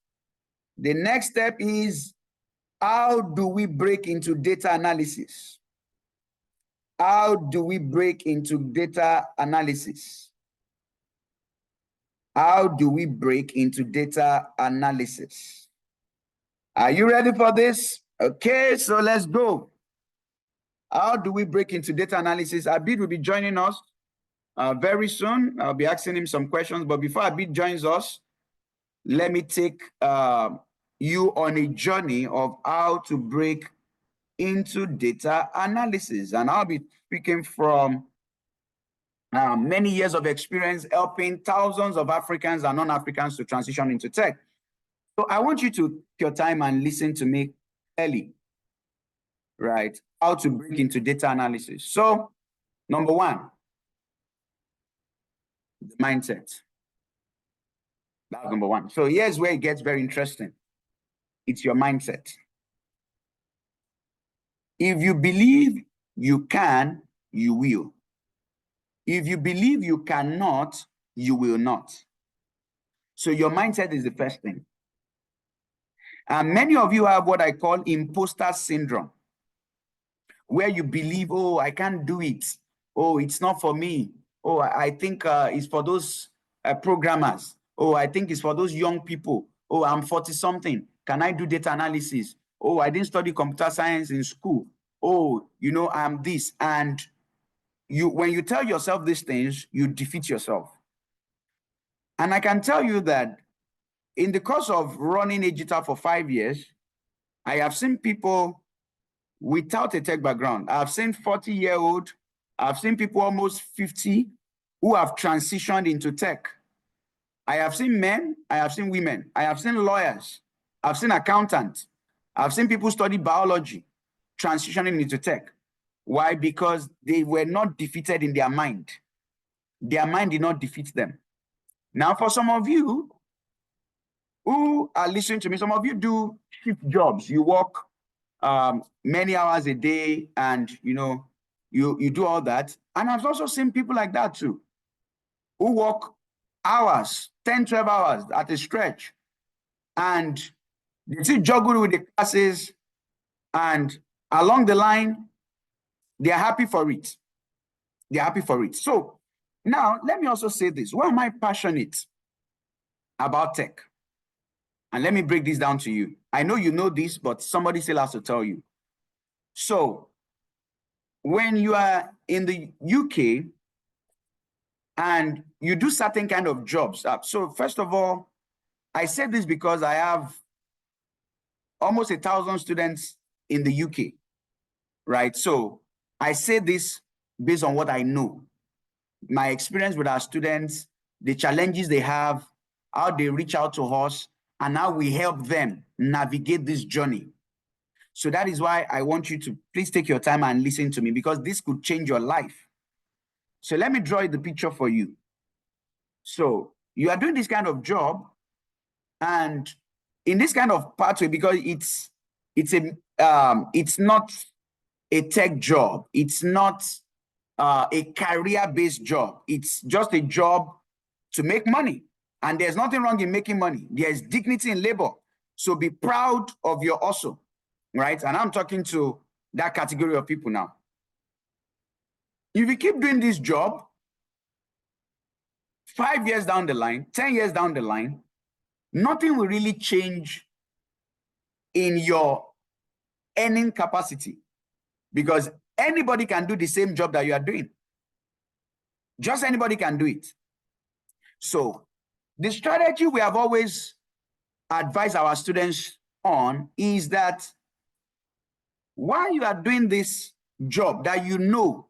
the next step is, how do we break into data analysis? How do we break into data analysis? How do we break into data analysis? Are you ready for this? Okay, so let's go. How do we break into data analysis? Abid will be joining us very soon. I'll be asking him some questions, but before Abid joins us, let me take you on a journey of how to break into data analysis. And I'll be speaking from many years of experience helping thousands of Africans and non-Africans to transition into tech. So I want you to take your time and listen to me clearly, right? How to break into data analysis. So, number one, the mindset. That's number one. So here's where it gets very interesting. It's your mindset. If you believe you can, you will. If you believe you cannot, you will not. So your mindset is the first thing. And many of you have what I call imposter syndrome, where you believe, oh, I can't do it. Oh, it's not for me. Oh, I think it's for those programmers. Oh, I think it's for those young people. Oh, I'm 40-something. Can I do data analysis? Oh, I didn't study computer science in school. Oh, you know, I'm this. And when you tell yourself these things, you defeat yourself. And I can tell you that in the course of running Hagital for 5 years, I have seen people without a tech background. I've seen 40-year-old, I've seen people almost 50 who have transitioned into tech. I have seen men, I have seen women, I have seen lawyers, I've seen accountants, I've seen people study biology, transitioning into tech. Why? Because they were not defeated in their mind. Their mind did not defeat them. Now, for some of you who are listening to me, some of you do shift jobs. You work many hours a day and, you know, you do all that. And I've also seen people like that too, who work hours, 10, 12 hours at a stretch. And they still juggle with the classes, and along the line, they are happy for it. They are happy for it. So now let me also say this. Why am I passionate about tech? And let me break this down to you. I know you know this, but somebody still has to tell you. So when you are in the UK and you do certain kind of jobs, so first of all, I said this because I have almost 1,000 students in the UK, right? So I say this based on what I know, my experience with our students, the challenges they have, how they reach out to us, and how we help them navigate this journey. So that is why I want you to please take your time and listen to me, because this could change your life. So let me draw the picture for you. So you are doing this kind of job, and in this kind of pathway, because it's not a tech job, it's not a career-based job. It's just a job to make money. And there's nothing wrong in making money. There's dignity in labor. So be proud of your hustle, right? And I'm talking to that category of people now. If you keep doing this job, 5 years down the line, 10 years down the line, nothing will really change in your earning capacity, because anybody can do the same job that you are doing. Just anybody can do it. So the strategy we have always advised our students on is that while you are doing this job, that you know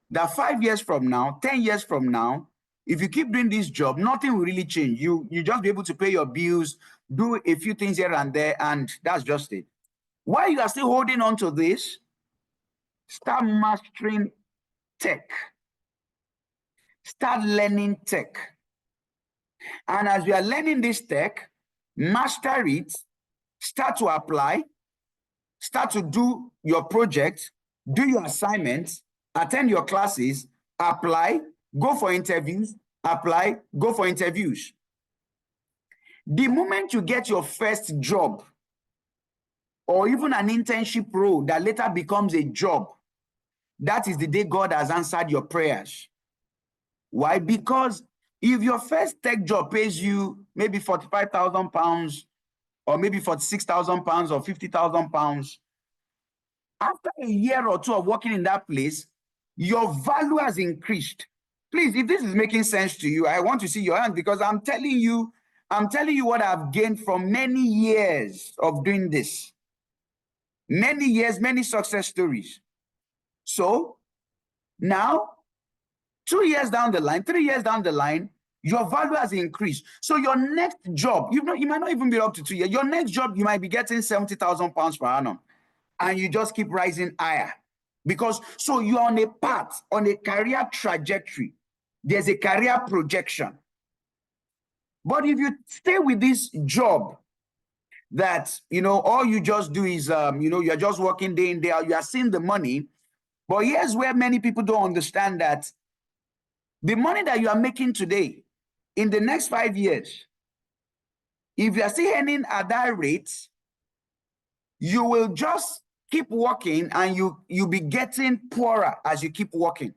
that 5 years from now, 10 years from now, if you keep doing this job, nothing will really change. You just be able to pay your bills, do a few things here and there, and that's just it. While you are still holding on to this, start mastering tech. Start learning tech. And as you are learning this tech, master it, start to apply, start to do your project, do your assignments, attend your classes, apply, go for interviews, apply, go for interviews. The moment you get your first job, or even an internship role that later becomes a job, that is the day God has answered your prayers. Why? Because if your first tech job pays you maybe £45,000 or maybe £46,000 or £50,000, after a year or two of working in that place, your value has increased. Please, if this is making sense to you, I want to see your hand, because I'm telling you what I've gained from many years of doing this. Many years, many success stories. So now, 2 years down the line, 3 years down the line, your value has increased. So your next job, you might not even be up to 2 years. Your next job, you might be getting £70,000 per annum, and you just keep rising higher. Because so you're on a path, on a career trajectory. There's a career projection. But if you stay with this job that, all you just do is, you're just working day in, day out, you are seeing the money. But here's where many people don't understand that the money that you are making today, in the next 5 years, if you are still earning at that rate, you will just keep working, and you'll be getting poorer as you keep working,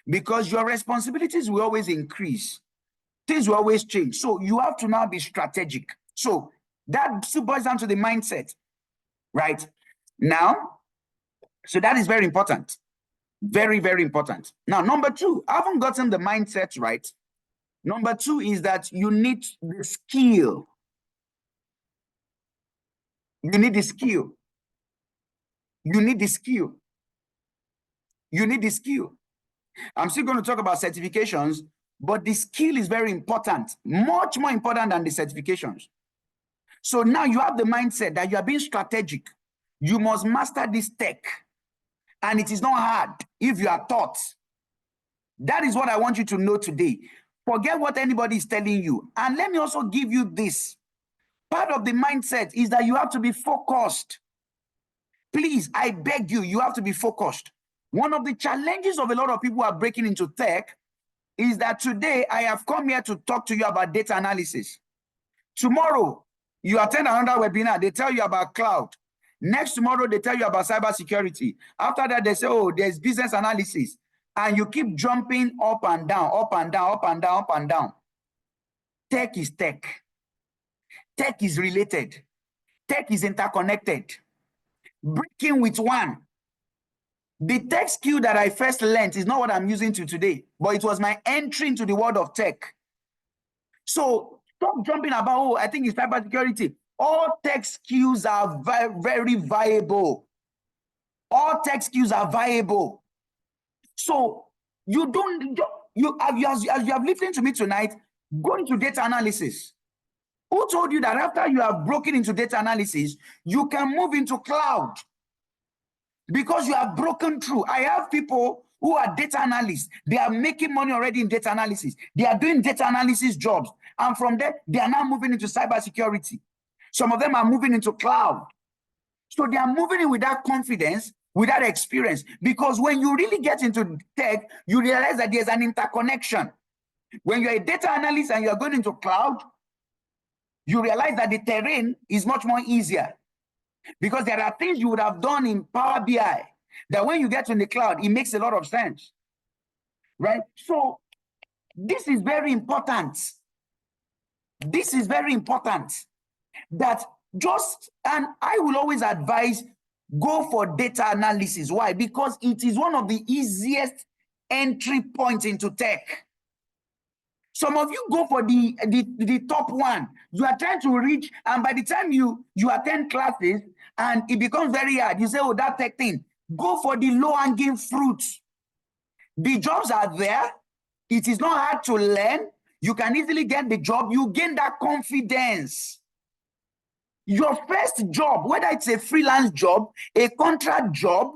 because your responsibilities will always increase. Things will always change. So you have to now be strategic. So that still boils down to the mindset, right? Now, so that is very important. Very, very important. Now, number two, I haven't gotten the mindset right. Number two is that you need the skill. You need the skill. You need the skill. You need the skill. I'm still going to talk about certifications, but the skill is very important, much more important than the certifications. So now you have the mindset that you are being strategic. You must master this tech. And it is not hard if you are taught. That is what I want you to know today. Forget what anybody is telling you. And let me also give you this. Part of the mindset is that you have to be focused. Please, I beg you, you have to be focused. One of the challenges of a lot of people who are breaking into tech is that today I have come here to talk to you about data analysis. Tomorrow, you attend another webinar, they tell you about cloud. Next tomorrow, they tell you about cybersecurity. After that, they say, oh, there's business analysis. And you keep jumping up and down, up and down, up and down, up and down. Tech is tech. Tech is related. Tech is interconnected. Breaking with one. The tech skill that I first learned is not what I'm using to today, but it was my entry into the world of tech. So stop jumping about, oh, I think it's cybersecurity. All tech skills are very viable. All tech skills are viable. So as you have listened to me tonight, go into data analysis. Who told you that after you have broken into data analysis, you can move into cloud? Because you have broken through. I have people who are data analysts. They are making money already in data analysis. They are doing data analysis jobs. And from there, they are now moving into cybersecurity. Some of them are moving into cloud. So they are moving in with that confidence, with that experience. Because when you really get into tech, you realize that there's an interconnection. When you're a data analyst and you're going into cloud, you realize that the terrain is much more easier. Because there are things you would have done in Power BI that when you get in the cloud, it makes a lot of sense. Right? So this is very important. This is very important. And I will always advise, go for data analysis. Why? Because it is one of the easiest entry points into tech. Some of you go for the top one. You are trying to reach, and by the time you attend classes and it becomes very hard, you say, oh, that tech thing. Go for the low-hanging fruits. The jobs are there. It is not hard to learn. You can easily get the job. You gain that confidence. Your first job, whether it's a freelance job, a contract job,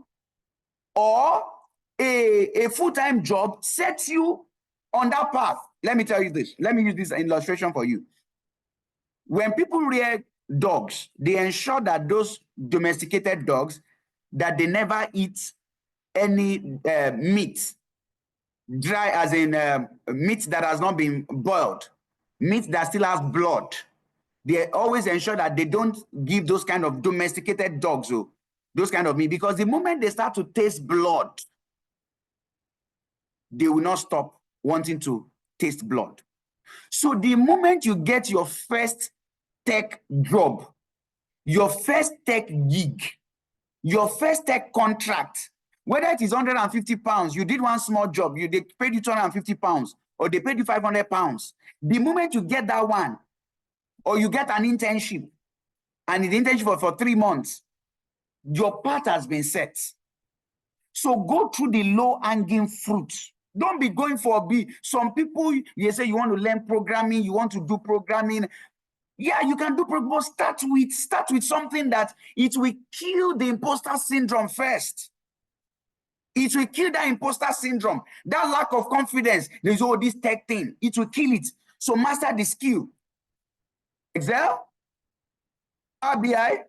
or a full-time job, sets you on that path. Let me tell you this. Let me use this illustration for you. When people rear dogs, they ensure that those domesticated dogs, that they never eat any meat, dry as in meat that has not been boiled, meat that still has blood. They always ensure that they don't give those kind of domesticated dogs, those kind of meat, because the moment they start to taste blood, they will not stop wanting to taste blood. So the moment you get your first tech job, your first tech gig, your first tech contract, whether it is 150 pounds, you did one small job, they paid you 250 pounds, or they paid you 500 pounds. The moment you get that one, or you get an internship, and the internship for 3 months, your path has been set. So go through the low-hanging fruit. Don't be going for some people, you say you want to learn programming, you want to do programming. Yeah, you can do programming, but start with something that it will kill the imposter syndrome first. It will kill that imposter syndrome, that lack of confidence. There's all this tech thing. It will kill it. So master the skill. Excel, RBI,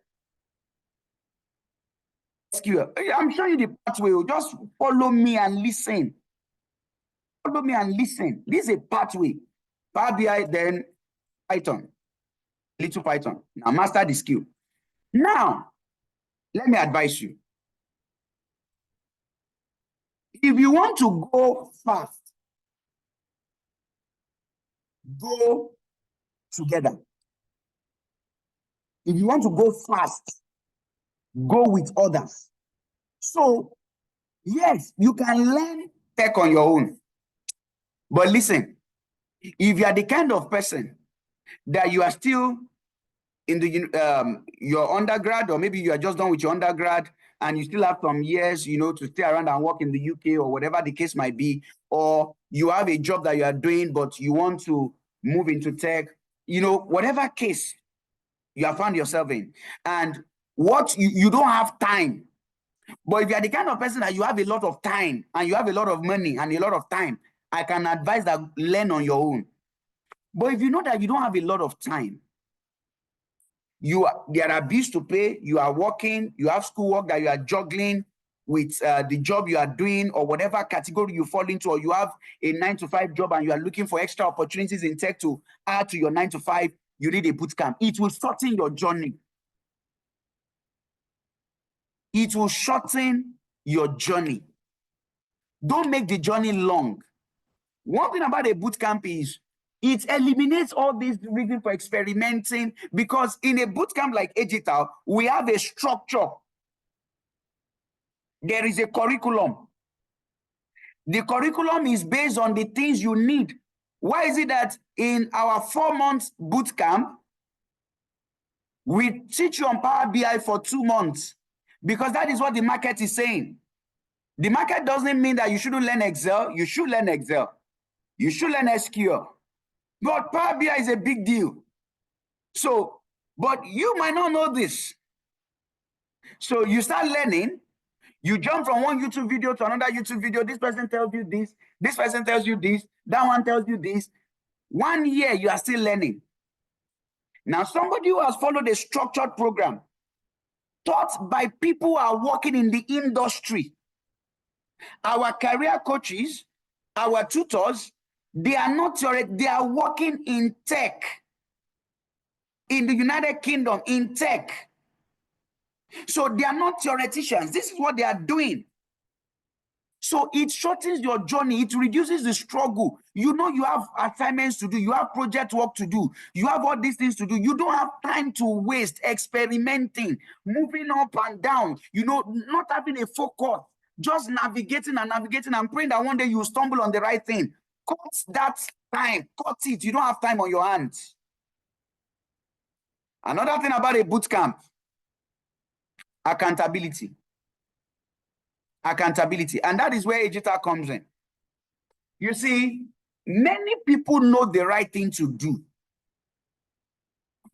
SQL. I'm showing you the pathway. Just follow me and listen. Follow me and listen. This is a pathway. Power BI, then Python. Little Python. Now master the skill. Now, let me advise you. If you want to go fast, go together. If you want to go fast, go with others. So, yes, you can learn tech on your own. But listen, if you are the kind of person that you are still in the your undergrad, or maybe you are just done with your undergrad and you still have some years, to stay around and work in the UK or whatever the case might be, or you have a job that you are doing, but you want to move into tech, whatever case you have found yourself in, and what you don't have time. But if you are the kind of person that you have a lot of time and you have a lot of money and a lot of time, I can advise that learn on your own. But if you know that you don't have a lot of time, there are bills to pay, you are working, you have schoolwork that you are juggling with the job you are doing, or whatever category you fall into, or you have a 9-to-5 job and you are looking for extra opportunities in tech to add to your 9-to-5, you need a bootcamp. It will shorten your journey. It will shorten your journey. Don't make the journey long. One thing about a bootcamp is it eliminates all this reason for experimenting, because in a bootcamp like Hagital, we have a structure. There is a curriculum. The curriculum is based on the things you need. Why is it that in our 4-month bootcamp, we teach you on Power BI for 2 months? Because that is what the market is saying. The market doesn't mean that you shouldn't learn Excel. You should learn Excel. You should learn SQL. But Power BI is a big deal. So, but you might not know this. So you start learning, you jump from one YouTube video to another YouTube video. This person tells you this, this person tells you this, that one tells you this. 1 year, you are still learning. Now, somebody who has followed a structured program, taught by people who are working in the industry, our career coaches, our tutors, they are not theoretic, they are working in tech. In the United Kingdom, in tech. So they are not theoreticians. This is what they are doing. So it shortens your journey. It reduces the struggle. You have assignments to do. You have project work to do. You have all these things to do. You don't have time to waste experimenting, moving up and down, not having a focus, just navigating and praying that one day you stumble on the right thing. cut that time, cut it. You don't have time on your hands. Another thing about a boot camp, accountability. Accountability. And that is where Hagital comes in. You see, many people know the right thing to do,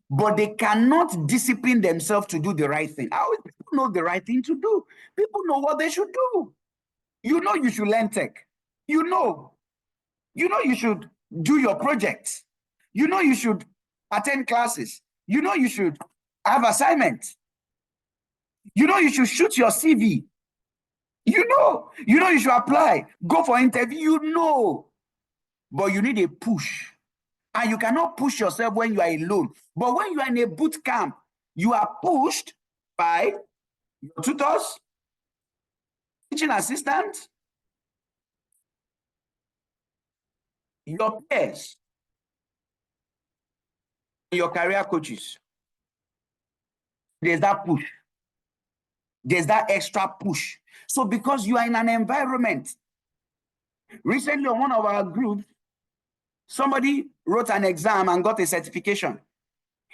but they cannot discipline themselves to do the right thing. How will people know the right thing to do? People know what they should do. You know you should learn tech. You know you should do your projects. You know you should attend classes. You know you should have assignments. You know you should shoot your CV. You know you should apply, go for interview. You know, but you need a push. And you cannot push yourself when you are alone. But when you are in a boot camp, you are pushed by your tutors, teaching assistants, your peers, your career coaches. There's that push. There's that extra push. So because you are in an environment, recently on one of our groups, somebody wrote an exam and got a certification.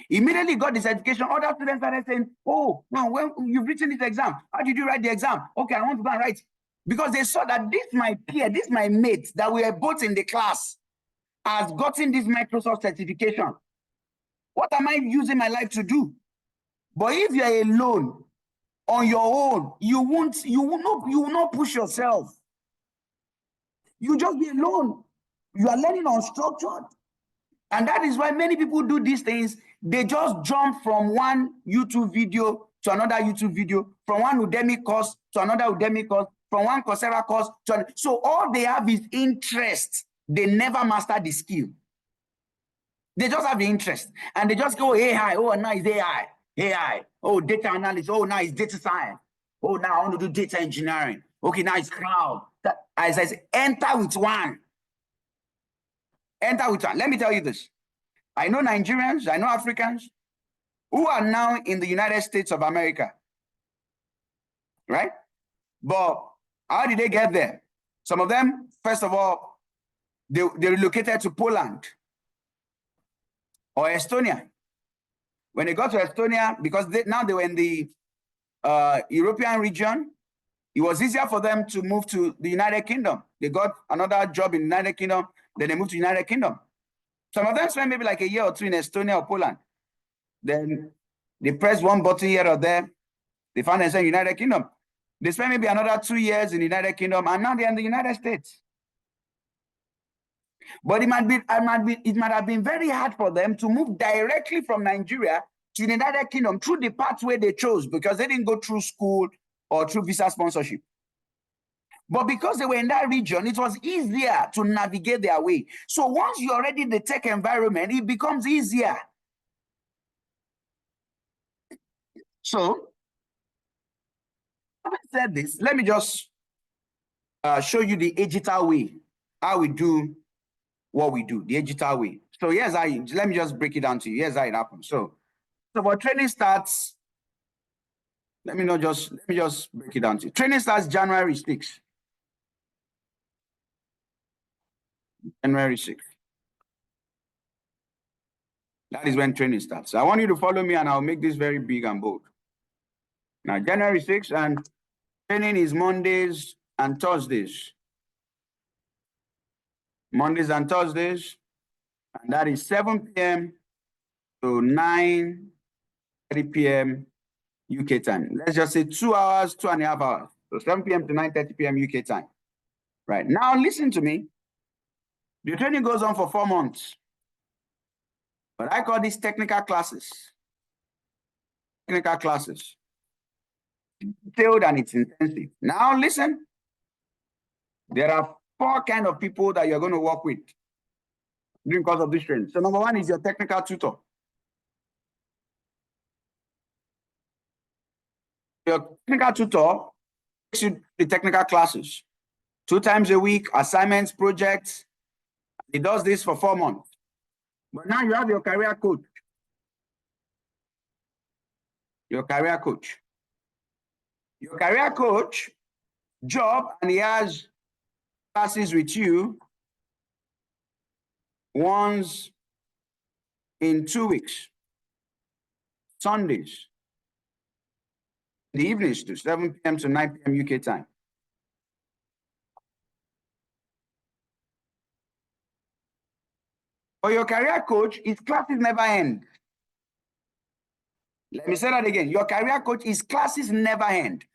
Immediately got the certification, other students started saying, oh, now when you've written this exam, how did you write the exam? Okay, I want to go and write. Because they saw that this my peer, this my mate, that we are both in the class, has gotten this Microsoft certification. What am I using my life to do? But if you are alone, on your own, you will not push yourself. You just be alone. You are learning unstructured. And that is why many people do these things. They just jump from one YouTube video to another YouTube video, from one Udemy course to another Udemy course, from one Coursera course to another. So all they have is interest. They never master the skill. They just have the interest. And they just go, AI, oh, now it's AI. AI, oh, data analysis, oh, now it's data science. Oh, now I want to do data engineering. Okay, now it's cloud. As I say, enter with one. Enter with one. Let me tell you this. I know Nigerians, I know Africans who are now in the United States of America, right? But how did they get there? Some of them, first of all, they relocated to Poland or Estonia. When they got to Estonia, because now they were in the European region, it was easier for them to move to the United Kingdom. They got another job in the United Kingdom, then they moved to the United Kingdom. Some of them spent maybe like a year or two in Estonia or Poland. Then they pressed one button here or there. They found themselves in the United Kingdom. They spent maybe another 2 years in the United Kingdom, and now they're in the United States. But it might have been very hard for them to move directly from Nigeria to the United Kingdom through the pathway they chose, because they didn't go through school or through visa sponsorship. But because they were in that region, it was easier to navigate their way. So once you're already in the tech environment, it becomes easier. So, having said this, let me just show you the Hagital way, how we do what we do, the Hagital way. So here's how let me just break it down to you. Here's how it happens. So our training starts, let me just break it down to you. Training starts January 6th. January 6th. That is when training starts. So I want you to follow me, and I'll make this very big and bold. Now, January 6th, and training is Mondays and Thursdays. Mondays and Thursdays, and that is 7 p.m. to 9:30 p.m. UK time. Let's just say 2 hours, 2.5 hours. So 7 p.m. to 9:30 p.m. UK time. Right. Now, listen to me. The training goes on for 4 months. But I call these technical classes. Technical classes. Detailed and it's intensive. Now, listen. There are 4 kinds of people that you're going to work with during the course of this training. So number 1 is your technical tutor. Your technical tutor takes you the technical classes 2 times a week, assignments, projects. He does this for 4 months. But now you have your career coach. Your career coach. Your career coach job, and he has classes with you once in 2 weeks, Sundays, the evenings to 7 p.m. to 9 p.m. UK time. For your career coach, his classes never end. Let me say that again. Your career coach, his classes never end.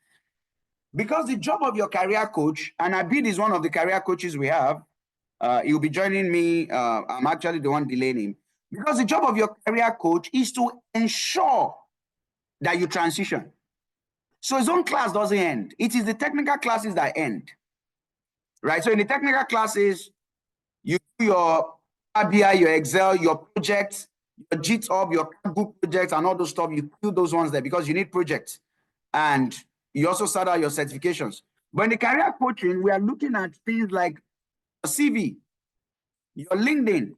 Because the job of your career coach, and Abid is one of the career coaches we have, he'll be joining me. I'm actually the one delaying him. Because the job of your career coach is to ensure that you transition. So his own class doesn't end. It is the technical classes that end. Right? So in the technical classes, you do your RBI, your Excel, your projects, your GitHub, your Google projects, and all those stuff. You do those ones there because you need projects. And you also start out your certifications. But in the career coaching, we are looking at things like your CV, your LinkedIn,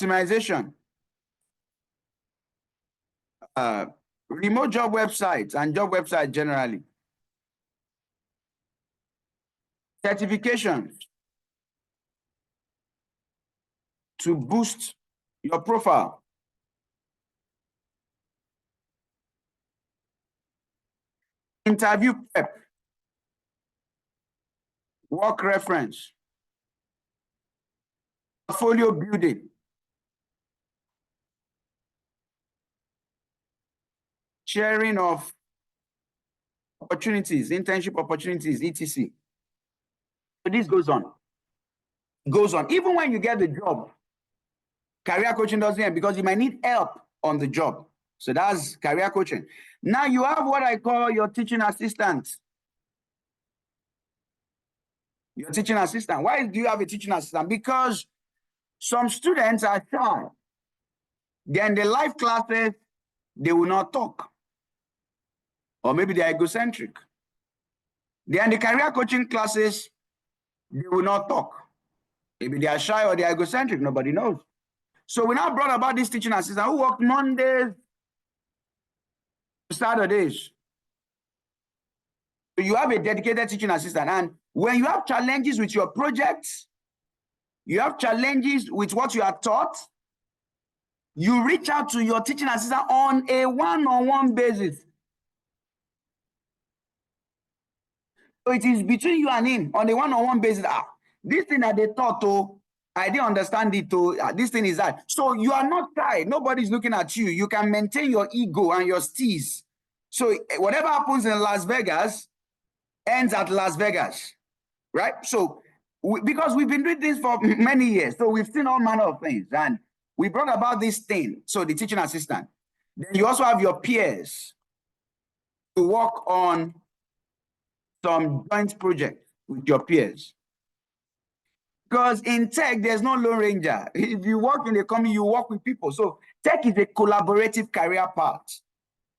optimization, remote job websites and job websites generally, certifications to boost your profile, interview prep, work reference, portfolio building, sharing of opportunities, internship opportunities, etc. So this goes on. Goes on. Even when you get the job, career coaching doesn't end because you might need help on the job. So that's career coaching. Now you have what I call your teaching assistant. Your teaching assistant. Why do you have a teaching assistant? Because some students are shy. Then the live classes, they will not talk. Or maybe they're egocentric. Then the career coaching classes, they will not talk. Maybe they are shy or they are egocentric, nobody knows. So we now brought about this teaching assistant who worked Mondays to Saturdays. So you have a dedicated teaching assistant. And when you have challenges with your projects, you have challenges with what you are taught, you reach out to your teaching assistant on a one-on-one basis. So it is between you and him on a one-on-one basis. This thing that they taught, I didn't understand it, this thing is that. So you are not tired. Nobody's looking at you. You can maintain your ego and your steez. So whatever happens in Las Vegas ends at Las Vegas, right? So because we've been doing this for many years, so we've seen all manner of things. And we brought about this thing, so the teaching assistant. Then you also have your peers to work on some joint projects with your peers. Because in tech, there's no Lone Ranger. If you work in a company, you work with people. So tech is a collaborative career path.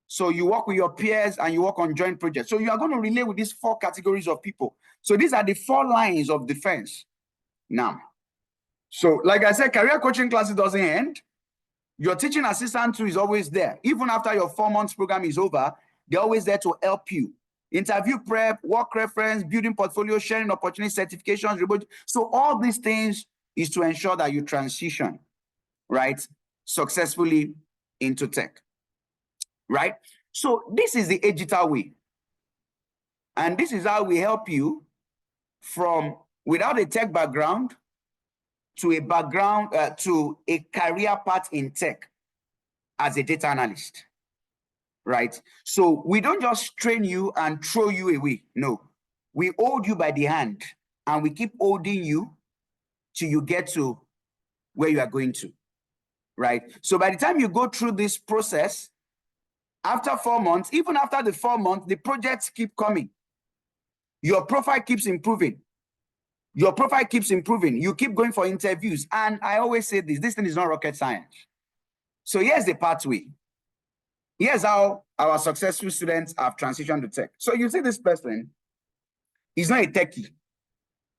So you work with your peers and you work on joint projects. So you are going to relate with these 4 categories of people. So these are the 4 lines of defense. Now, so like I said, career coaching classes doesn't end. Your teaching assistant too is always there. Even after your 4 months program is over, they're always there to help you. Interview prep, work reference, building portfolio, sharing opportunity, certifications, remote. So all these things is to ensure that you transition, right, successfully into tech, right? So this is the Hagital way. And this is how we help you from without a tech background to a background, to a career path in tech as a data analyst. Right? So we don't just train you and throw you away. No, we hold you by the hand and we keep holding you till you get to where you are going to, right? So by the time you go through this process, after 4 months, even after the 4 months, the projects keep coming. Your profile keeps improving. Your profile keeps improving. You keep going for interviews. And I always say this thing is not rocket science. So here's the pathway. Here's how our successful students have transitioned to tech. So you see this person, he's not a techie.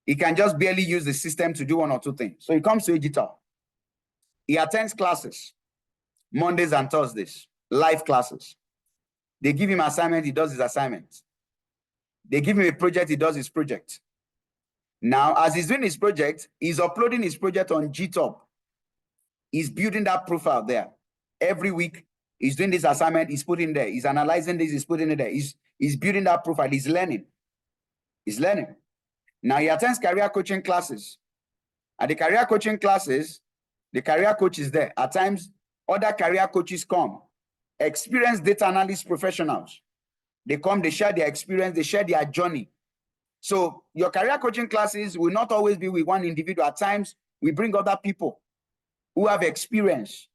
He can just barely use the system to do 1 or 2 things. So he comes to Hagital. He attends classes, Mondays and Thursdays, live classes. They give him assignment, he does his assignment. They give him a project, he does his project. Now, as he's doing his project, he's uploading his project on GitHub. He's building that profile there. Every week, he's doing this assignment, he's putting there. He's analyzing this, he's putting it there. He's building that profile, he's learning. He's learning. Now, he attends career coaching classes. At the career coaching classes, the career coach is there. At times, other career coaches come. Experienced data analyst professionals. They come, they share their experience, they share their journey. So your career coaching classes will not always be with one individual. At times, we bring other people who have experience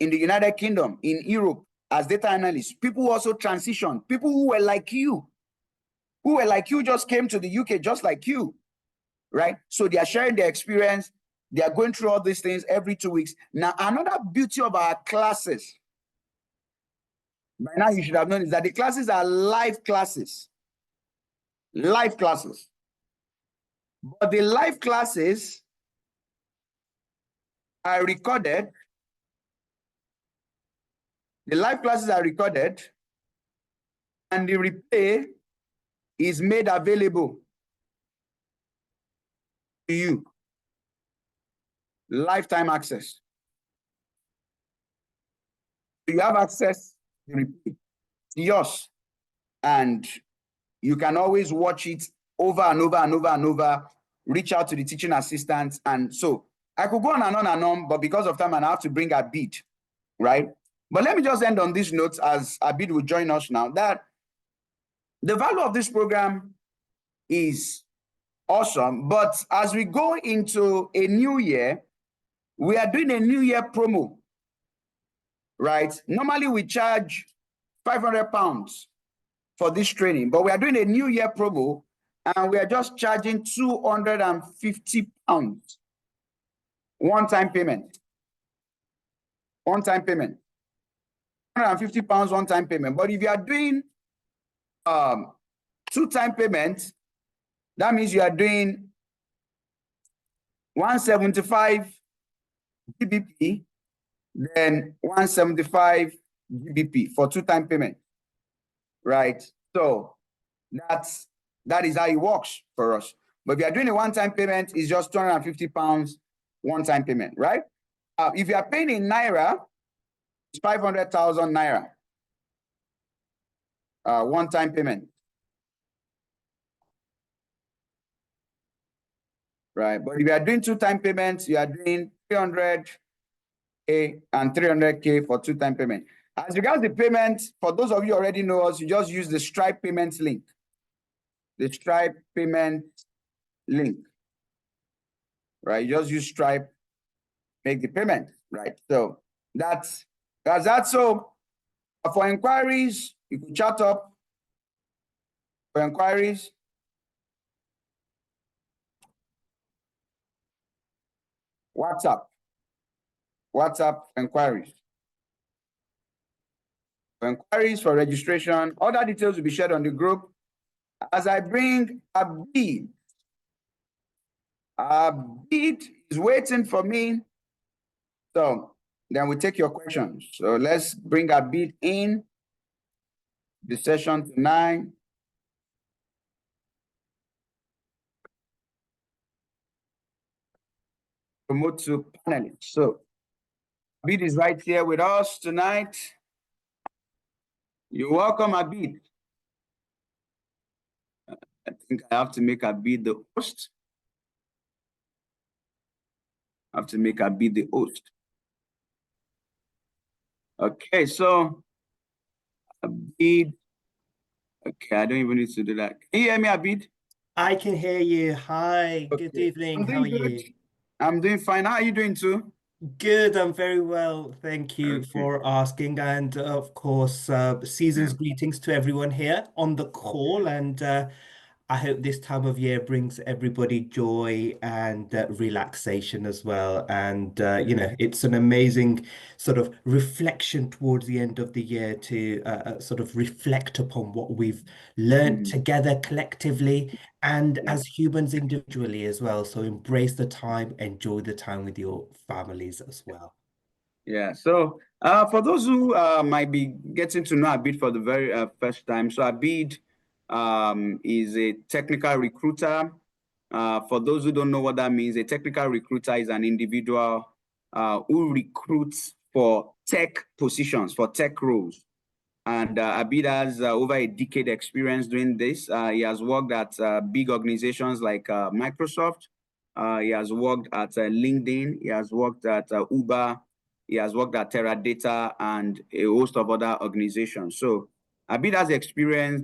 in the United Kingdom, in Europe, as data analysts. People who also transition, people who were like you, just came to the UK just like you, right? So they are sharing their experience. They are going through all these things every 2 weeks. Now, another beauty of our classes, by now you should have known, is that the classes are live classes. Live classes. But the live classes are recorded. The live classes are recorded, and the replay is made available to you. Lifetime access. You have access to replay. It's yours. And you can always watch it over and over and over and over, reach out to the teaching assistants. And so I could go on and on and on, but because of time, I have to bring Abid, right? But let me just end on this note as Abid will join us now, that the value of this program is awesome. But as we go into a new year, we are doing a new year promo, right? Normally we charge £500 for this training, but we are doing a new year promo and we are just charging £250 one-time payment. One-time payment. £150 one-time payment. But if you are doing two-time payment, that means you are doing 175 GBP, then 175 GBP for two-time payment, right? So that is how it works for us. But if you are doing a one-time payment, it's just £250 one-time payment, right? If you are paying in Naira, it's 500,000 Naira. One-time payment. Right, but if you are doing two-time payments, you are doing 300K and 300K for two-time payment. As regards the payment, for those of you already know us, you just use the Stripe payments link. The Stripe payment link. Right, you just use Stripe, make the payment, right? So that's that. So for inquiries, you can chat up. For inquiries, WhatsApp inquiries. For inquiries, for registration, other details will be shared on the group. As I bring Abid, Abid is waiting for me. So then we take your questions. So let's bring Abid in the session tonight. Promote to panelists. So Abid is right here with us tonight. You're welcome, Abid. I think I have to make Abid the host. I have to make Abid the host. Okay, so Abid. Okay, I don't even need to do that. Can you hear me, Abid? I can hear you. Hi, okay. Good evening. How are you? I'm doing fine. How are you doing too? Good, I'm very well. Thank you for asking. And of course, season's greetings to everyone here on the call. And I hope this time of year brings everybody joy and relaxation as well. And, you know, it's an amazing sort of reflection towards the end of the year to sort of reflect upon what we've learned together collectively and as humans individually as well. So embrace the time, enjoy the time with your families as well. Yeah, so for those who might be getting to know Abid for the very first time, so Abid is a technical recruiter For those who don't know what that means, a technical recruiter is an individual who recruits for tech positions, for tech roles. And Abid has over a decade experience doing this. He has worked at big organizations like Microsoft. He has worked at LinkedIn. He has worked at Uber. He has worked at Teradata and a host of other organizations. So Abid has experience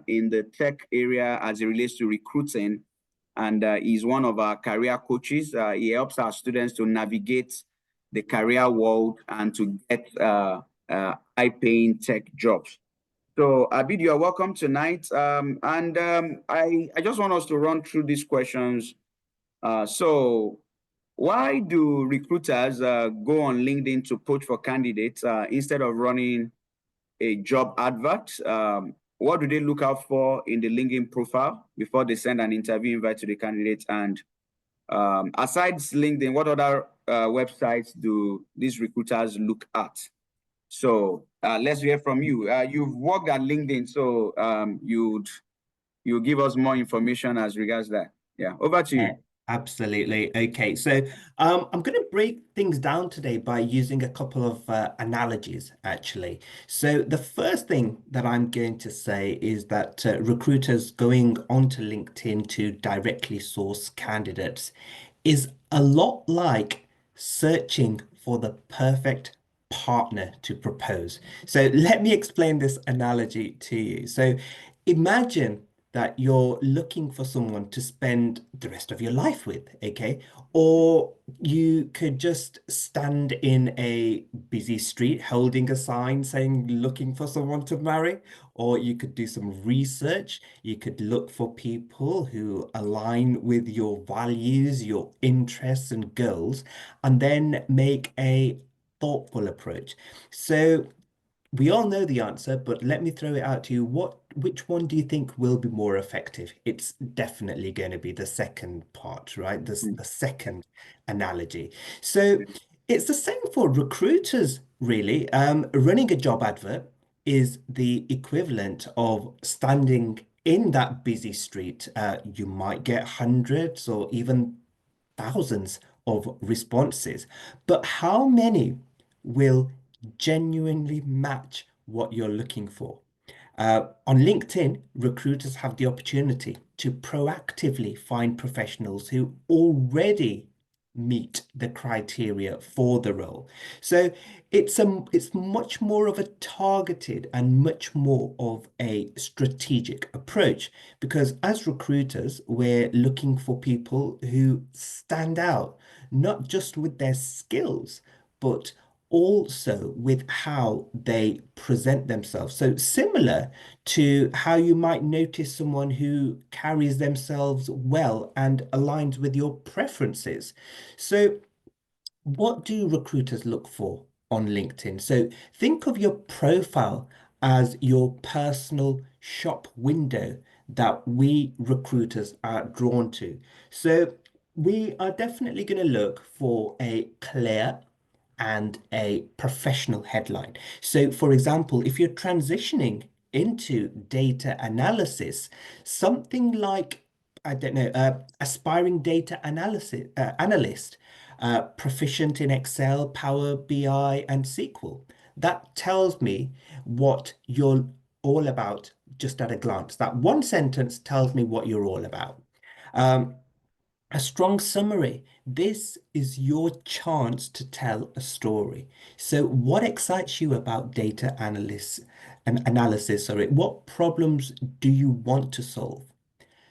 in the tech area as it relates to recruiting, and he's one of our career coaches. He helps our students to navigate the career world and to get high-paying tech jobs. So Abid, you are welcome tonight. I just want us to run through these questions. So why do recruiters go on LinkedIn to poach for candidates instead of running a job advert? What do they look out for in the LinkedIn profile before they send an interview invite to the candidate? And aside LinkedIn, what other websites do these recruiters look at? So let's hear from you. You've worked at LinkedIn, so you'll give us more information as regards that. Yeah, over to you. Absolutely. Okay, so I'm going to break things down today by using a couple of analogies, actually. So the first thing that I'm going to say is that recruiters going onto LinkedIn to directly source candidates is a lot like searching for the perfect partner to propose. So let me explain this analogy to you. So imagine that you're looking for someone to spend the rest of your life with, okay? Or you could just stand in a busy street holding a sign saying looking for someone to marry, or you could do some research. You could look for people who align with your values, your interests and goals, and then make a thoughtful approach. So we all know the answer, but let me throw it out to you. Which one do you think will be more effective? It's definitely going to be the second part, right? The second analogy. So it's the same for recruiters, really. Running a job advert is the equivalent of standing in that busy street. You might get hundreds or even thousands of responses, but how many will genuinely match what you're looking for? On LinkedIn, recruiters have the opportunity to proactively find professionals who already meet the criteria for the role. So it's much more of a targeted and much more of a strategic approach, because as recruiters, we're looking for people who stand out, not just with their skills, but also with how they present themselves. So similar to how you might notice someone who carries themselves well and aligns with your preferences. So what do recruiters look for on LinkedIn? So think of your profile as your personal shop window that we recruiters are drawn to. So we are definitely going to look for a clear and a professional headline. So, for example, if you're transitioning into data analysis, something like, I don't know, aspiring data analysis analyst, proficient in Excel, Power BI, and SQL. That tells me what you're all about just at a glance. That one sentence tells me what you're all about. Um, a strong summary. This is your chance to tell a story. So, what excites you about data analysis and analysis? Sorry, what problems do you want to solve?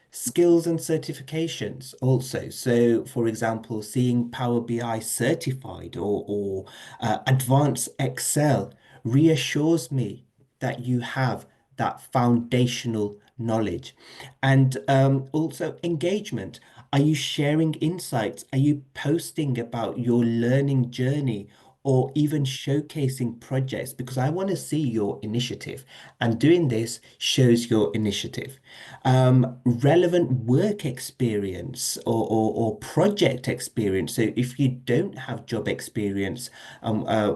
Skills and certifications also. So, for example, seeing Power BI certified or advanced Excel reassures me that you have that foundational knowledge. And also engagement. Are you sharing insights? Are you posting about your learning journey? Or even showcasing projects, because I want to see your initiative, and doing this shows your initiative. Relevant work experience or project experience. So if you don't have job experience,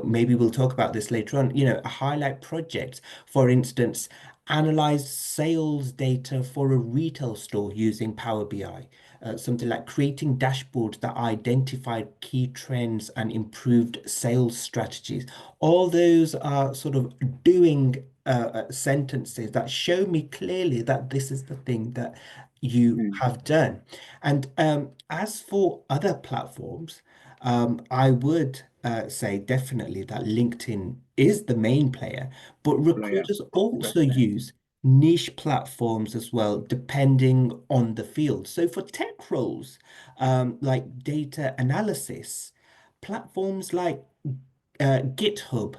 maybe we'll talk about this later on, highlight projects. For instance, analyze sales data for a retail store using Power BI. something like creating dashboards that identified key trends and improved sales strategies. All those are sort of doing sentences that show me clearly that this is the thing that you mm, have done. And as for other platforms, I would say definitely that LinkedIn is the main player, but player. recruiters also Interesting. use niche platforms as well, depending on the field. So for tech roles, like data analysis, platforms like GitHub.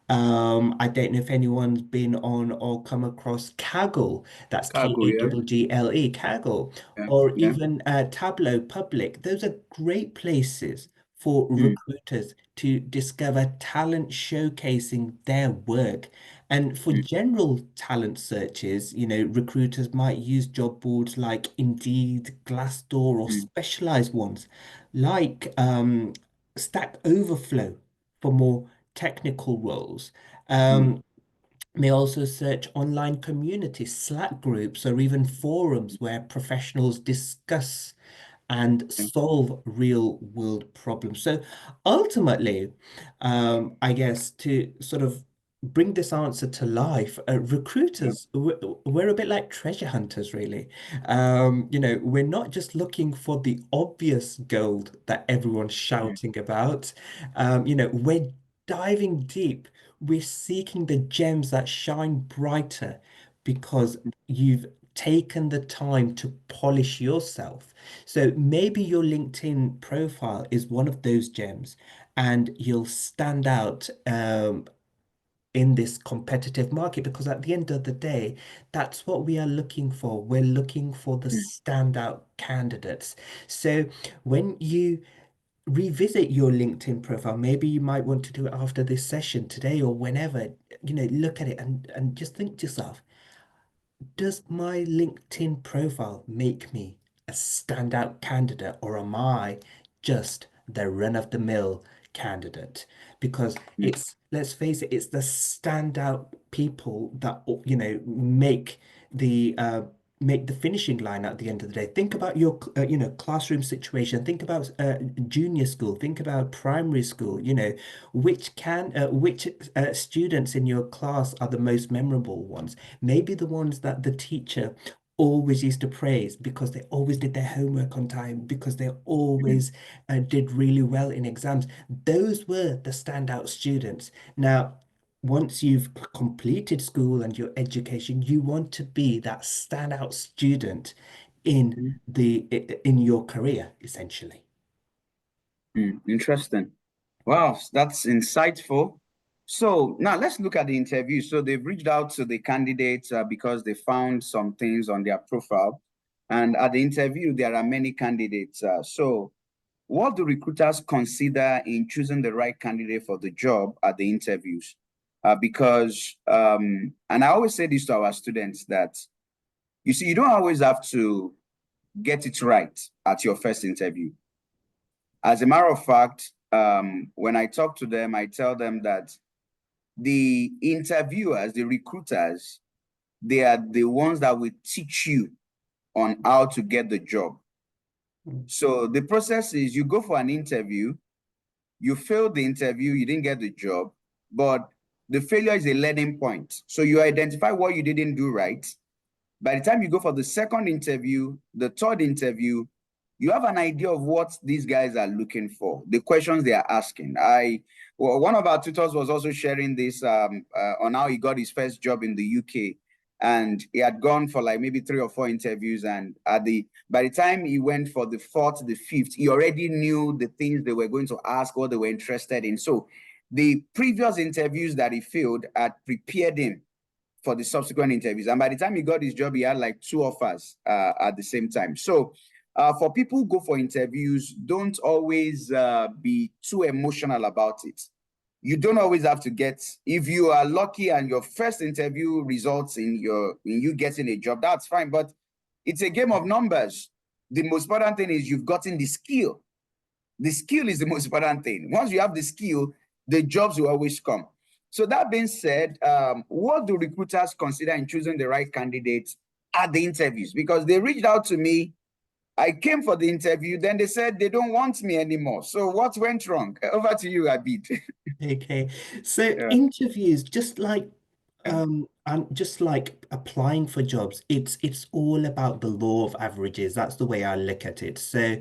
I don't know if anyone's been on or come across Kaggle. That's Cargo, yeah, Kaggle, Kaggle, yeah, or yeah. even Tableau Public. Those are great places for Mm, recruiters to discover talent showcasing their work. And for mm, general talent searches, recruiters might use job boards like Indeed, Glassdoor, or mm, specialized ones like Stack Overflow for more technical roles. mm, May also search online communities, Slack groups, or even forums where professionals discuss and yeah, solve real world problems. So ultimately, I guess to sort of bring this answer to life, yeah, recruiters, we're a bit like treasure hunters, really. We're not just looking for the obvious gold that everyone's yeah. shouting about. We're diving deep. We're seeking the gems that shine brighter because you've taken the time to polish yourself. So maybe your LinkedIn profile is one of those gems, and you'll stand out in this competitive market because at the end of the day, that's what we are looking for. We're looking for the Mm, standout candidates. So when you revisit your LinkedIn profile, maybe you might want to do it after this session today or whenever, look at it and just think to yourself, does my LinkedIn profile make me a standout candidate, or am I just the run-of-the-mill candidate? Because mm, let's face it, it's the standout people that, the uh, make the finishing line at the end of the day. Think about your, classroom situation. Think about junior school. Think about primary school. Which students in your class are the most memorable ones? Maybe the ones that the teacher always used to praise because they always did their homework on time, because they mm, always did really well in exams. Those were the standout students. Now, once you've completed school and your education, you want to be that standout student in mm, in your career, essentially. Interesting. Wow, that's insightful. So now let's look at the interview. So they've reached out to the candidates because they found some things on their profile. And at the interview, there are many candidates. So what do recruiters consider in choosing the right candidate for the job at the interviews? And I always say this to our students that, you see, you don't always have to get it right at your first interview. As a matter of fact, when I talk to them, I tell them that the interviewers, the recruiters, they are the ones that will teach you on how to get the job. Mm. So the process is you go for an interview, you failed the interview, you didn't get the job, but the failure is a learning point. So you identify what you didn't do right. By the time you go for the second interview, the third interview, you have an idea of what these guys are looking for, the questions they are asking. One of our tutors was also sharing this on how he got his first job in the UK, and he had gone for like maybe 3 or 4 interviews, and by the time he went for the fourth, the fifth, he already knew the things they were going to ask, what they were interested in. So the previous interviews that he failed had prepared him for the subsequent interviews. And by the time he got his job, he had like 2 offers at the same time. So for people who go for interviews, don't always be too emotional about it. You don't always have to get, if you are lucky and your first interview results in you getting a job, that's fine. But it's a game of numbers. The most important thing is you've gotten the skill. The skill is the most important thing. Once you have the skill, the jobs will always come. So that being said, what do recruiters consider in choosing the right candidates at the interviews? Because they reached out to me I came for the interview, then they said they don't want me anymore. So what went wrong? Over to you, Abid. Okay. So Yeah. interviews, just like applying for jobs, it's all about the law of averages. That's the way I look at it. So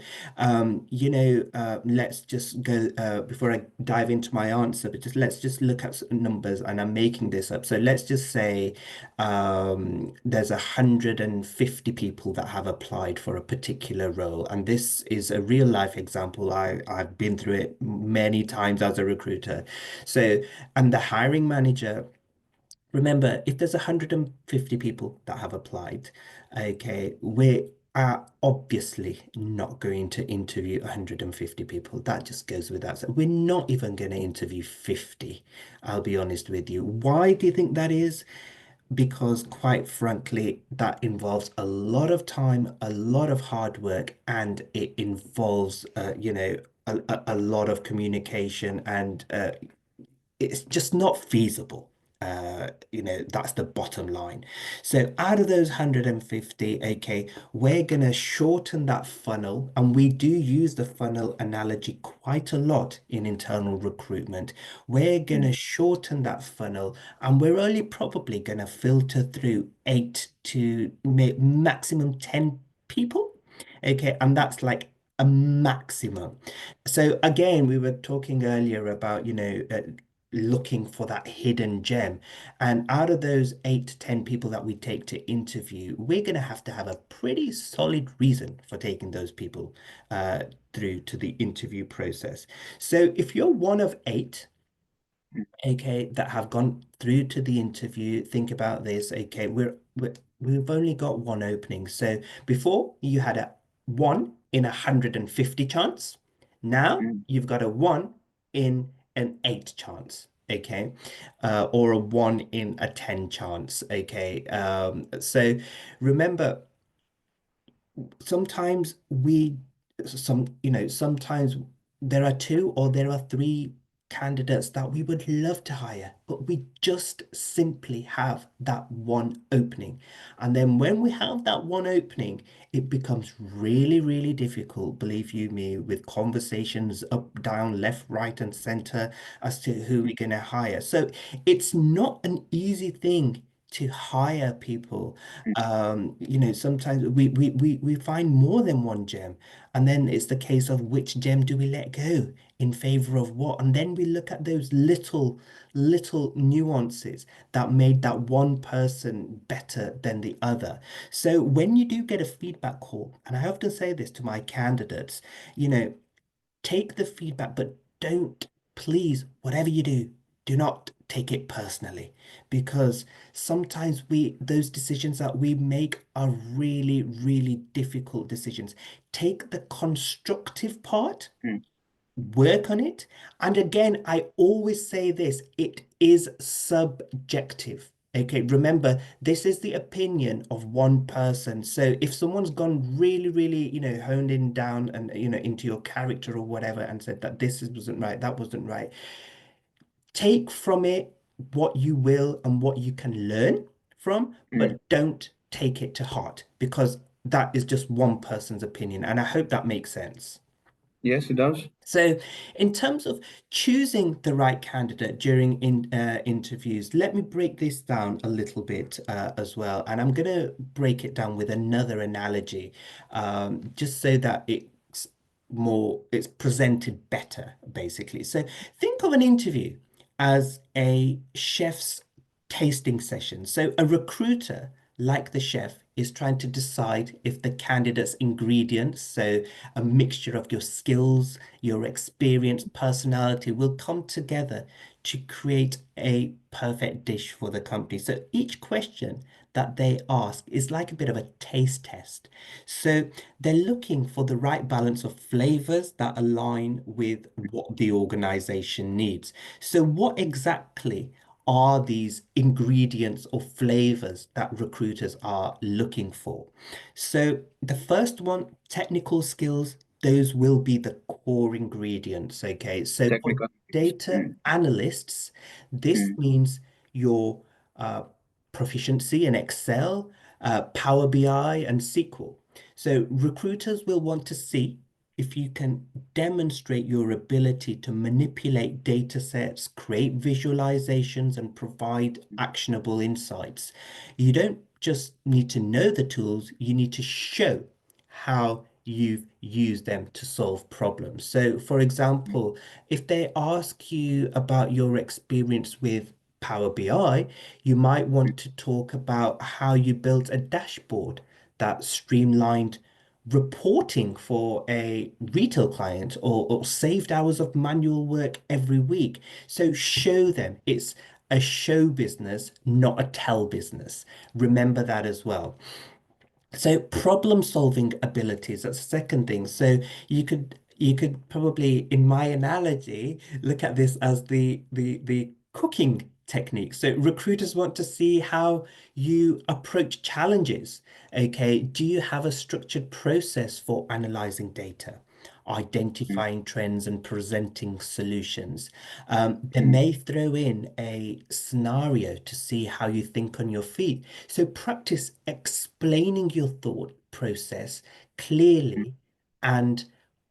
let's just go before I dive into my answer, but just let's just look at some numbers, and I'm making this up. So let's just say there's 150 people that have applied for a particular role, and this is a real life example. I've been through it many times as a recruiter. So, and the hiring manager, remember, if there's 150 people that have applied, okay, we are obviously not going to interview 150 people. That just goes without saying. We're not even going to interview 50. I'll be honest with you. Why do you think that is? Because quite frankly, that involves a lot of time, a lot of hard work, and it involves, a lot of communication, and it's just not feasible. That's the bottom line. So out of those 150, okay, we're gonna shorten that funnel, and we do use the funnel analogy quite a lot in internal recruitment. We're gonna Mm, shorten that funnel, and we're only probably gonna filter through 8 to maximum 10 people. Okay, and that's like a maximum. So again, we were talking earlier about, looking for that hidden gem. And out of those 8 to 10 people that we take to interview, we're going to have a pretty solid reason for taking those people uh, through to the interview process. So if you're one of 8, mm, okay, that have gone through to the interview, think about this. Okay, we've only got one opening. So before you had a 1 in 150 chance. Now mm, you've got a 1 in an 8 chance. Okay, or a 1 in a 10 chance. Okay, so remember, sometimes sometimes there are 2 or 3 candidates that we would love to hire, but we just simply have that one opening. And then when we have that one opening, it becomes really, really difficult, believe you me, with conversations up, down, left, right, and center as to who we're going to hire. So it's not an easy thing to hire people. mm. Sometimes we find more than one gem, and then it's the case of which gem do we let go in favor of what, and then we look at those little nuances that made that one person better than the other. So when you do get a feedback call, and I often say this to my candidates, you know, take the feedback, but don't, please, whatever you do, do not take it personally, because sometimes those decisions that we make are really, really difficult decisions. Take the constructive part, Mm. work on it. And again, I always say this, it is subjective. Okay, remember, this is the opinion of one person. So if someone's gone really, really, honed in down and, into your character or whatever and said that wasn't right, that wasn't right, take from it what you will and what you can learn from, Mm. but don't take it to heart, because that is just one person's opinion. And I hope that makes sense. Yes, it does. So, in terms of choosing the right candidate during interviews, let me break this down a little bit as well. And I'm going to break it down with another analogy, just so that it's presented better, basically. So, think of an interview as a chef's tasting session. So, a recruiter, like the chef, is trying to decide if the candidate's ingredients, so a mixture of your skills, your experience, personality, will come together to create a perfect dish for the company. So each question that they ask is like a bit of a taste test. So they're looking for the right balance of flavors that align with what the organization needs. So what exactly are these ingredients or flavors that recruiters are looking for? So the first one, technical skills, those will be the core ingredients. Okay. So for Technical. data Mm, analysts, this mm, means your proficiency in Excel, Power BI, and SQL. So recruiters will want to see if you can demonstrate your ability to manipulate data sets, create visualizations, and provide actionable insights. You don't just need to know the tools, you need to show how you've used them to solve problems. So, for example, if they ask you about your experience with Power BI, you might want to talk about how you built a dashboard that streamlined reporting for a retail client or saved hours of manual work every week. So show them it's a show business, not a tell business. Remember that as well. So problem solving abilities, that's the second thing. So you could probably, in my analogy, look at this as the cooking technique. So recruiters want to see how you approach challenges. Okay, do you have a structured process for analyzing data, identifying trends and presenting solutions? They may throw in a scenario to see how you think on your feet. So practice explaining your thought process clearly and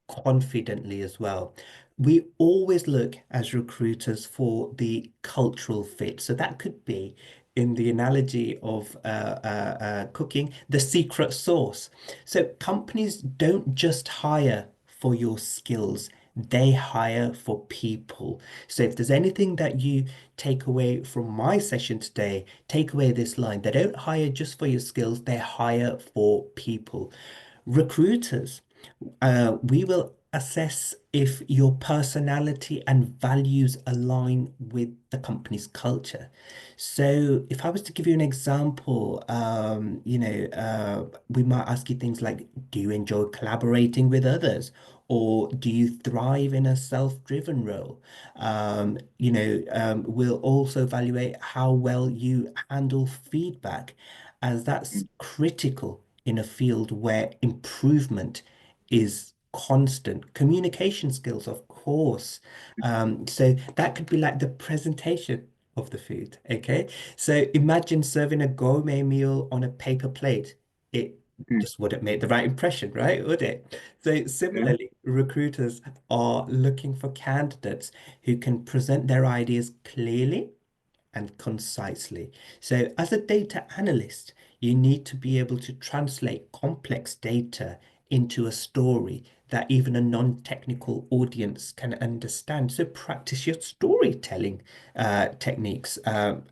confidently as well. We always look as recruiters for the cultural fit. So that could be, in the analogy of cooking, the secret sauce. So companies don't just hire for your skills, they hire for people. So if there's anything that you take away from my session today, take away this line. They don't hire just for your skills, they hire for people. Recruiters, we will assess if your personality and values align with the company's culture. So, if I was to give you an example, we might ask you things like, do you enjoy collaborating with others? Or do you thrive in a self-driven role? We'll also evaluate how well you handle feedback, as that's critical in a field where improvement is constant. Communication skills, of course. So that could be like the presentation of the food. Okay. So imagine serving a gourmet meal on a paper plate. It just wouldn't make the right impression, right? Would it? So Yeah. similarly, recruiters are looking for candidates who can present their ideas clearly and concisely. So, as a data analyst, you need to be able to translate complex data into a story that even a non-technical audience can understand. So, practice your storytelling techniques. Um,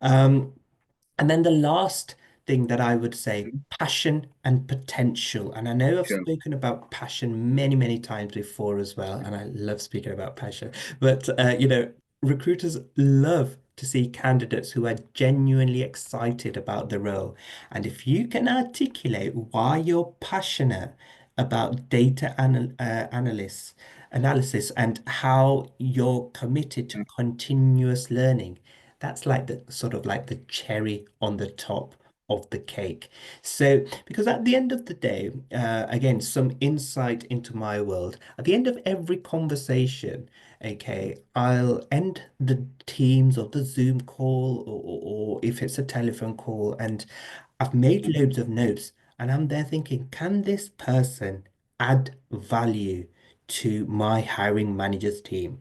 and then the last thing that I would say, passion and potential. And I know I've Sure. spoken about passion many, many times before as well, and I love speaking about passion. But recruiters love to see candidates who are genuinely excited about the role. And if you can articulate why you're passionate about analysts analysis and how you're committed to continuous learning, that's like the sort of like the cherry on the top of the cake. So, because at the end of the day, again, some insight into my world. At the end of every conversation, okay, I'll end the Teams or the Zoom call, or if it's a telephone call, and I've made loads of notes, and I'm there thinking, can this person add value to my hiring manager's team?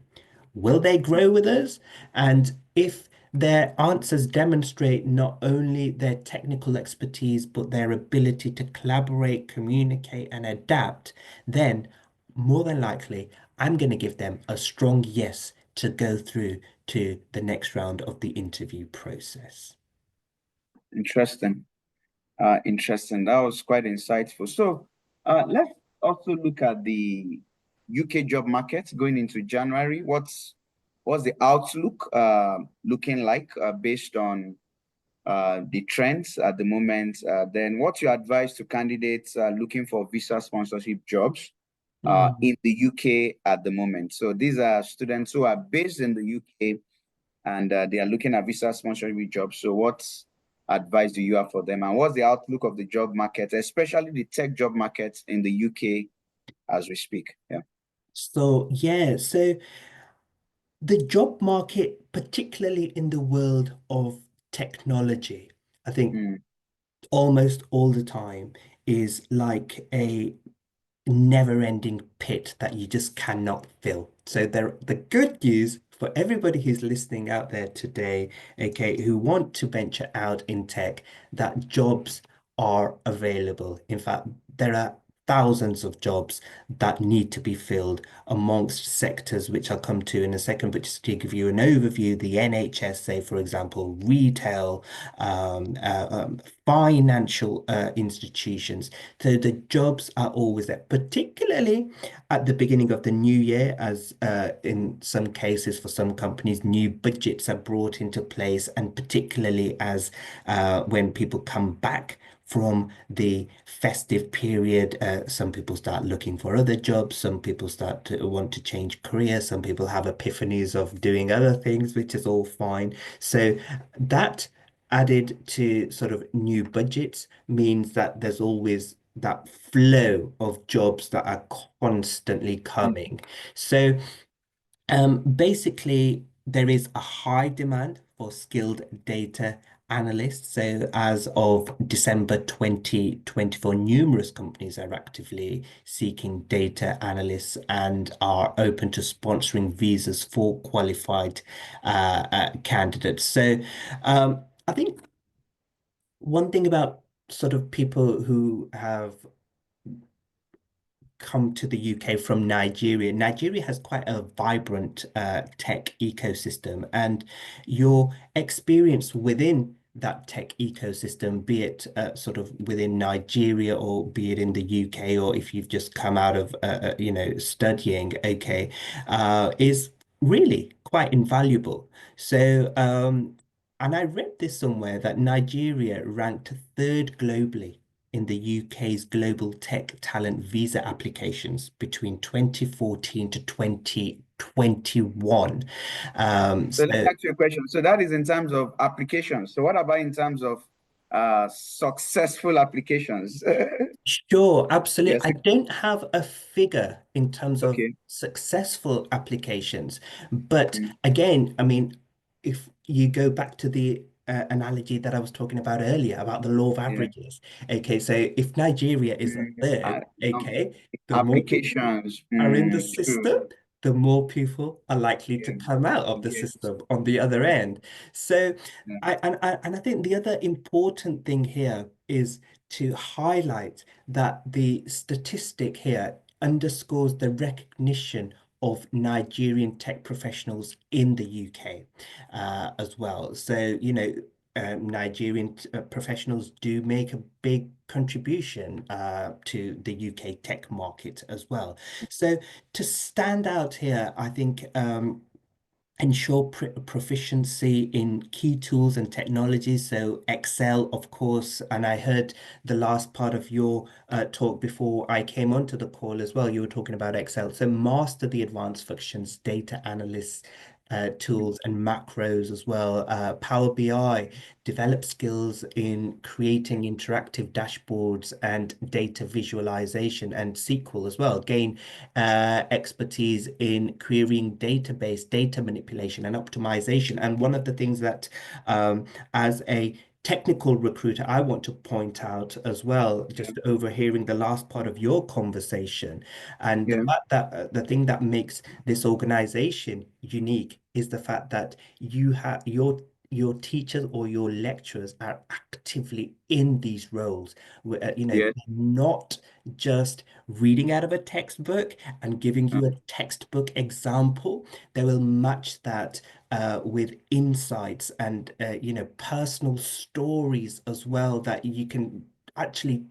Will they grow with us? And if their answers demonstrate not only their technical expertise, but their ability to collaborate, communicate, and adapt, then more than likely, I'm going to give them a strong yes to go through to the next round of the interview process. Interesting. Interesting. That was quite insightful. So, let's also look at the UK job market going into January. What's the outlook looking like based on the trends at the moment? Then, what's your advice to candidates looking for visa sponsorship jobs Mm. in the UK at the moment? So, these are students who are based in the UK and they are looking at visa sponsorship jobs. So, what advice do you have for them? And what's the outlook of the job market, especially the tech job market in the UK as we speak? Yeah. So the job market, particularly in the world of technology, I think Mm, almost all the time is like a never-ending pit that you just cannot fill. So the good news for everybody who's listening out there today, okay, who want to venture out in tech, that jobs are available. In fact, there are thousands of jobs that need to be filled amongst sectors, which I'll come to in a second, but just to give you an overview, the NHS, say, for example, retail, um, uh, um, financial institutions. So the jobs are always there, particularly at the beginning of the new year, as in some cases for some companies, new budgets are brought into place, and particularly as when people come back from the festive period, some people start looking for other jobs, some people start to want to change career, some people have epiphanies of doing other things, which is all fine. So that added to sort of new budgets means that there's always that flow of jobs that are constantly coming. So basically, there is a high demand for skilled data analysts. So, as of December 2024, numerous companies are actively seeking data analysts and are open to sponsoring visas for qualified candidates. So, I think one thing about sort of people who have come to the UK from Nigeria. Nigeria has quite a vibrant tech ecosystem, and your experience within that tech ecosystem, be it sort of within Nigeria or be it in the UK, or if you've just come out of studying, okay, is really quite invaluable. So, and I read this somewhere that Nigeria ranked third globally in the UK's global tech talent visa applications between 2014 to 2021. So let me So ask you a question. So that is in terms of applications. So what about in terms of successful applications? sure, absolutely. Yes. I don't have a figure in terms of Okay. successful applications, but Mm, again, I mean, if you go back to the analogy that I was talking about earlier about the law of yeah. averages, okay, so if Nigeria is a third, Um, okay, the more people applications. are in the True. system, the more people are likely to Yeah. come out of the Yes. system on the other end. So Yeah. I think the other important thing here is to highlight that the statistic here underscores the recognition of Nigerian tech professionals in the UK as well. So, Nigerian professionals do make a big contribution to the UK tech market as well. So to stand out here, I think ensure proficiency in key tools and technologies. So Excel, of course, and I heard the last part of your talk before I came onto the call as well. You were talking about Excel. So master the advanced functions, data analysts. Tools and macros as well. Power BI, develop skills in creating interactive dashboards and data visualization, and SQL as well. Gain expertise in querying database, data manipulation, and optimization. And one of the things that, as a technical recruiter, I want to point out as well, Yeah. just overhearing the last part of your conversation, and the Yeah. fact that the thing that makes this organization unique is the fact that you have your teachers or your lecturers are actively in these roles, Yeah. not just reading out of a textbook and giving Uh, you a textbook example. They will match that with insights and personal stories as well that you can actually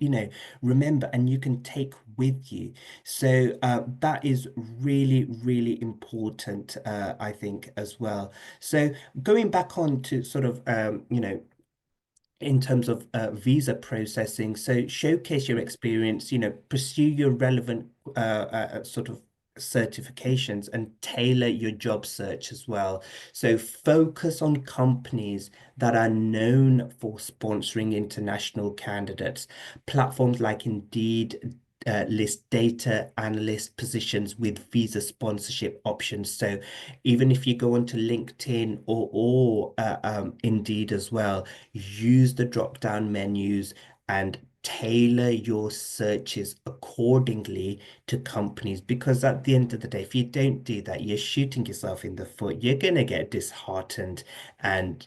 remember and you can take with you. So that is really, really important, I think, as well. So going back on to sort of in terms of visa processing. So showcase your experience, pursue your relevant sort of certifications and tailor your job search as well. So focus on companies that are known for sponsoring international candidates. Platforms like Indeed list data analyst positions with visa sponsorship options. So even if you go onto LinkedIn or Indeed as well, use the drop down menus and tailor your searches accordingly to companies, because at the end of the day, if you don't do that, you're shooting yourself in the foot. You're going to get disheartened, and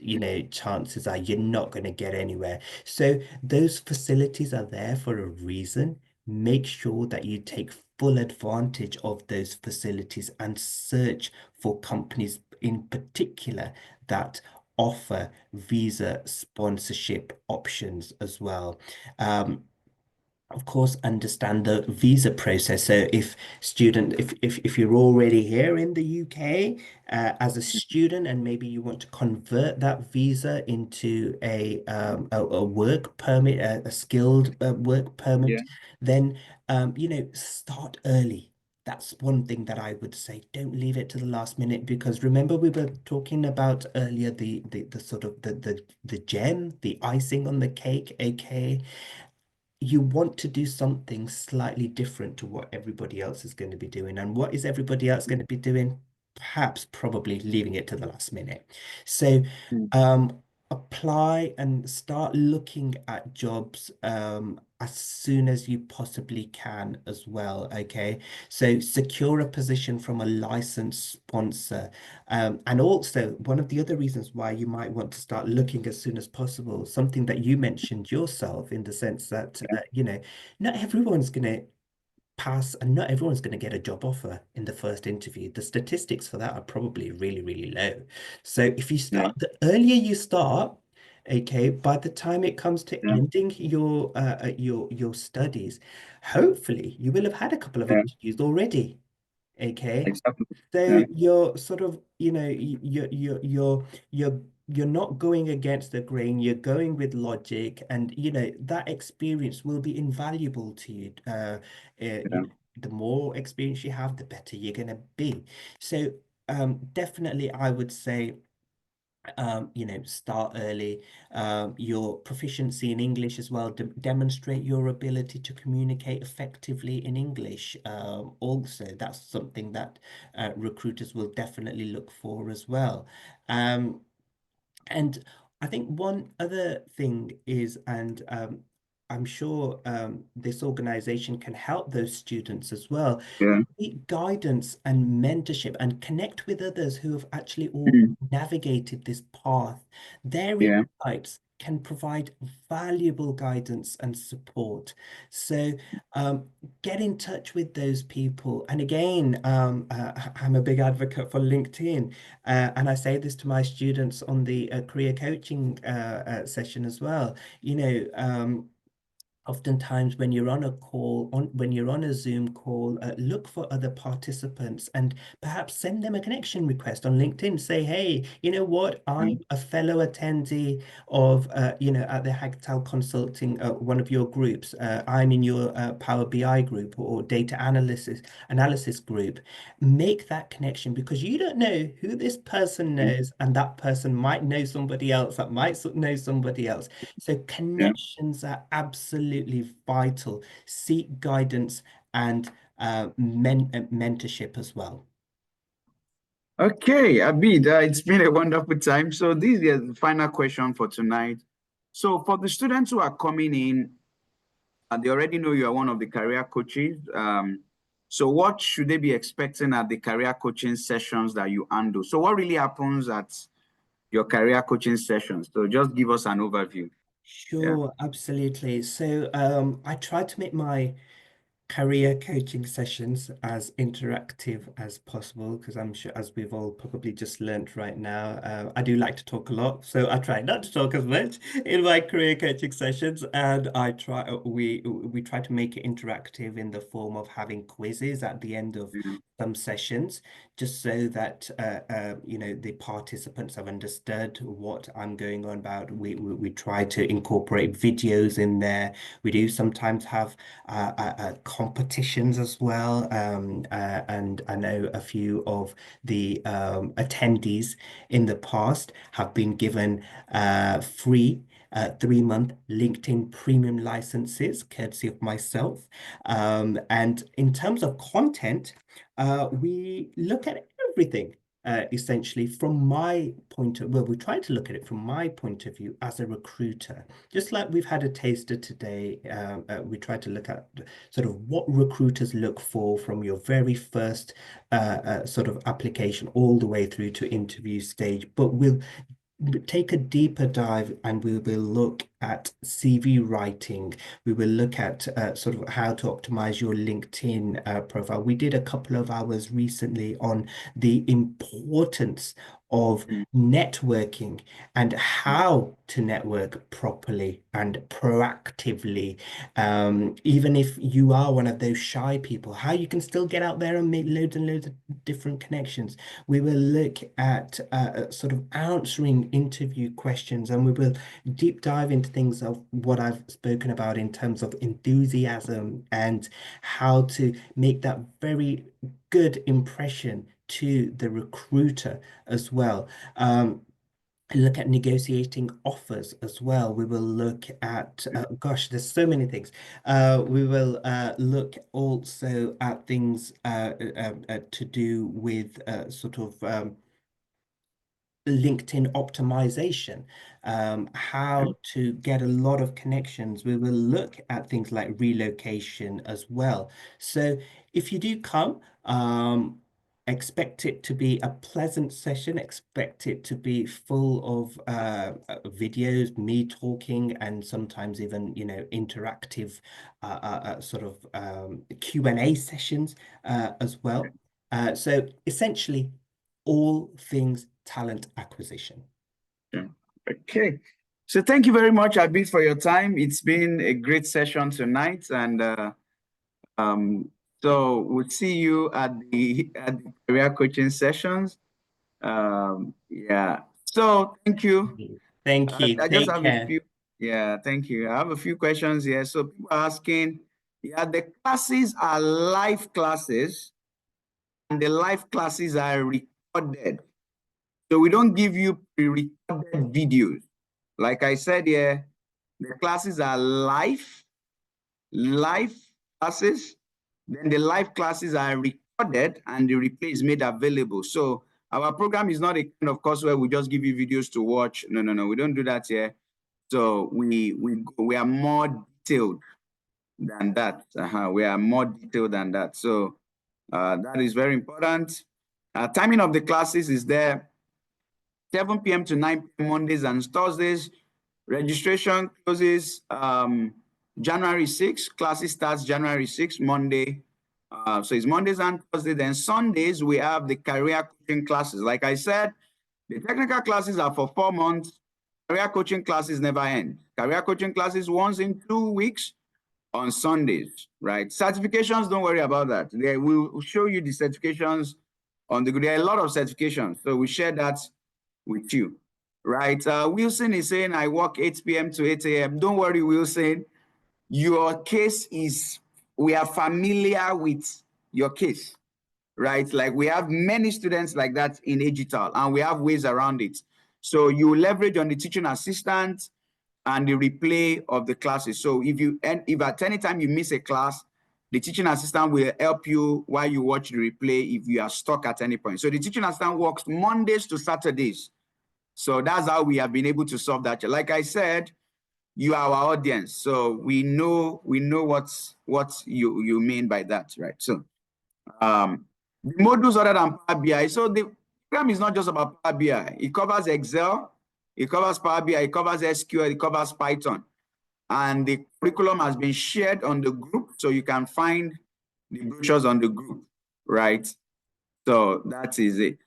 chances are you're not going to get anywhere. So those facilities are there for a reason. Make sure that you take full advantage of those facilities and search for companies in particular that offer visa sponsorship options as well. Um, of course, understand the visa process. So if you're already here in the UK as a student, and maybe you want to convert that visa into a work permit, a skilled work permit, Yeah. then start early. That's one thing that I would say. Don't leave it to the last minute, because remember we were talking about earlier the sort of the gem, the icing on the cake, aka you want to do something slightly different to what everybody else is going to be doing. And what is everybody else going to be doing? Perhaps probably leaving it to the last minute. So Mm. apply and start looking at jobs as soon as you possibly can as well. Okay. So secure a position from a licensed sponsor. And also, one of the other reasons why you might want to start looking as soon as possible, something that you mentioned yourself, in the sense that, not everyone's going to pass and not everyone's going to get a job offer in the first interview. The statistics for that are probably really, really low. So if you Yeah. start, the earlier you start, okay, by the time it comes to Yeah. ending your studies, hopefully you will have had a couple of Yeah. interviews already. Okay. Exactly. So Yeah. you're sort of, you're not going against the grain, you're going with logic, and that experience will be invaluable to you. Yeah. The more experience you have, the better you're gonna be. So definitely I would say start early. Your proficiency in English as well. Demonstrate your ability to communicate effectively in English. Also, that's something that recruiters will definitely look for as well. Um, and I think one other thing is, and I'm sure this organization can help those students as well, Yeah. seek guidance and mentorship and connect with others who have actually all Mm. navigated this path. Their Yeah. insights can provide valuable guidance and support. So um, get in touch with those people. And again, I'm a big advocate for LinkedIn. And I say this to my students on the career coaching session as well. Oftentimes when you're on a when you're on a Zoom call, look for other participants and perhaps send them a connection request on LinkedIn. Say, hey, you know what? Yeah. I'm a fellow attendee of, at the Hagital Consulting, one of your groups. I'm in your Power BI group or data analysis group. Make that connection, because you don't know who this person Yeah. knows, and that person might know somebody else that might know somebody else. So Yeah. connections are absolutely vital. Seek guidance and mentorship as well. Okay, Abid, it's been a wonderful time. So this is the final question for tonight. So for the students who are coming in, and they already know you are one of the career coaches. So what should they be expecting at the career coaching sessions that you handle? So what really happens at your career coaching sessions? So just give us an overview. Yeah. Sure, absolutely. So I try to make my career coaching sessions as interactive as possible, because I'm sure, as we've all probably just learnt right now, I do like to talk a lot, so I try not to talk as much in my career coaching sessions, and we try to make it interactive in the form of having quizzes at the end of Yeah. some sessions, just so that the participants have understood what I'm going on about. We try to incorporate videos in there. We do sometimes have competitions as well. And I know a few of the attendees in the past have been given free 3-month LinkedIn premium licenses, courtesy of myself. And in terms of content, we look at everything. essentially from my point of, well, we try to look at it from my point of view as a recruiter. Just like we've had a taster today, we try to look at sort of what recruiters look for from your very first sort of application all the way through to interview stage. But we'll take a deeper dive and we will look at CV writing. We will look at sort of how to optimize your LinkedIn profile. We did a couple of hours recently on the importance of networking and how to network properly and proactively. Even if you are one of those shy people, how you can still get out there and make loads and loads of different connections. We will look at sort of answering interview questions, and we will deep dive into things of what I've spoken about in terms of enthusiasm and how to make that very good impression to the recruiter as well. Look at negotiating offers as well. We will look at, gosh, there's so many things. We will look also at things to do with sort of LinkedIn optimization, how to get a lot of connections. We will look at things like relocation as well. So if you do come, expect it to be a pleasant session, expect it to be full of videos, me talking, and sometimes even, interactive sort of Q&A sessions as well. So essentially, all things talent acquisition. Yeah. Okay. So thank you very much, Abi, for your time. It's been a great session tonight, and so we'll see you at the career coaching sessions. Yeah. So thank you. Thank you. I just Take have a care. few. Yeah, thank you. I have a few questions here. So people are asking, yeah, the classes are live classes, and the live classes are recorded. So we don't give you pre-recorded videos. Like I said here, the classes are live classes. Then the live classes are recorded and the replay is made available. So our program is not a kind of course where we just give you videos to watch. No, no, no, we don't do that here. So we are more detailed than that. We are more detailed than that. So that is very important. Timing of the classes is there. 7 p.m. to 9 p.m. Mondays and Thursdays. Registration closes January 6th. Classes starts January 6th, Monday. So it's Mondays and Thursdays. Then Sundays, we have the career coaching classes. Like I said, the technical classes are for 4 months. Career coaching classes never end. Career coaching classes once in 2 weeks on Sundays, right? Certifications, don't worry about that. They will show you the certifications on the, there are a lot of certifications. So we share that with you, right? Wilson is saying, I work 8 p.m. to 8 a.m. Don't worry, Wilson. Your case is, we are familiar with your case, right? Like we have many students like that in Hagital, and we have ways around it. So you leverage on the teaching assistant and the replay of the classes. So if at any time you miss a class, the teaching assistant will help you while you watch the replay if you are stuck at any point. So the teaching assistant works Mondays to Saturdays. So that's how we have been able to solve that. Like I said, you are our audience, so we know what you mean by that, right? So the modules other than Power BI. So the program is not just about Power BI. It covers Excel, it covers Power BI, it covers SQL, it covers Python. And the curriculum has been shared on the group, so you can find the brochures on the group, right? So that is it.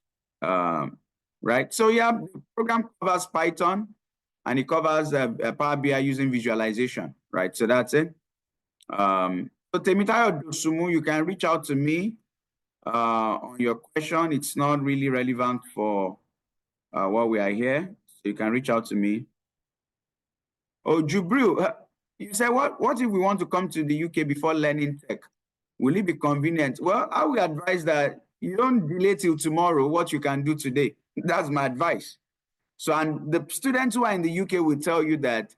Right? So yeah, the program covers Python and it covers Power BI using visualization, right? So that's it. So Temitayo Dosumu, you can reach out to me on your question. It's not really relevant for what we are here. So you can reach out to me. Oh, Jubril, you said, what if we want to come to the UK before learning tech? Will it be convenient? Well, I would advise that you don't delay till tomorrow what you can do today. That's my advice. So, and the students who are in the UK will tell you that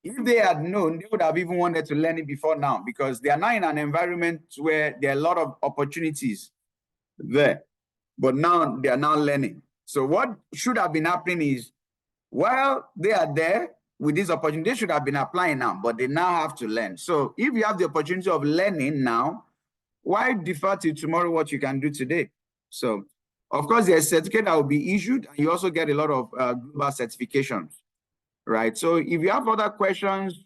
if they had known, they would have even wanted to learn it before now, because they are now in an environment where there are a lot of opportunities there. but now they are now learning. So what should have been happening is, while they are there with this opportunity, they should have been applying now, but they now have to learn. So if you have the opportunity of learning now, why defer to tomorrow what you can do today? So, of course, there's a certificate that will be issued, and you also get a lot of global certifications, right? So if you have other questions,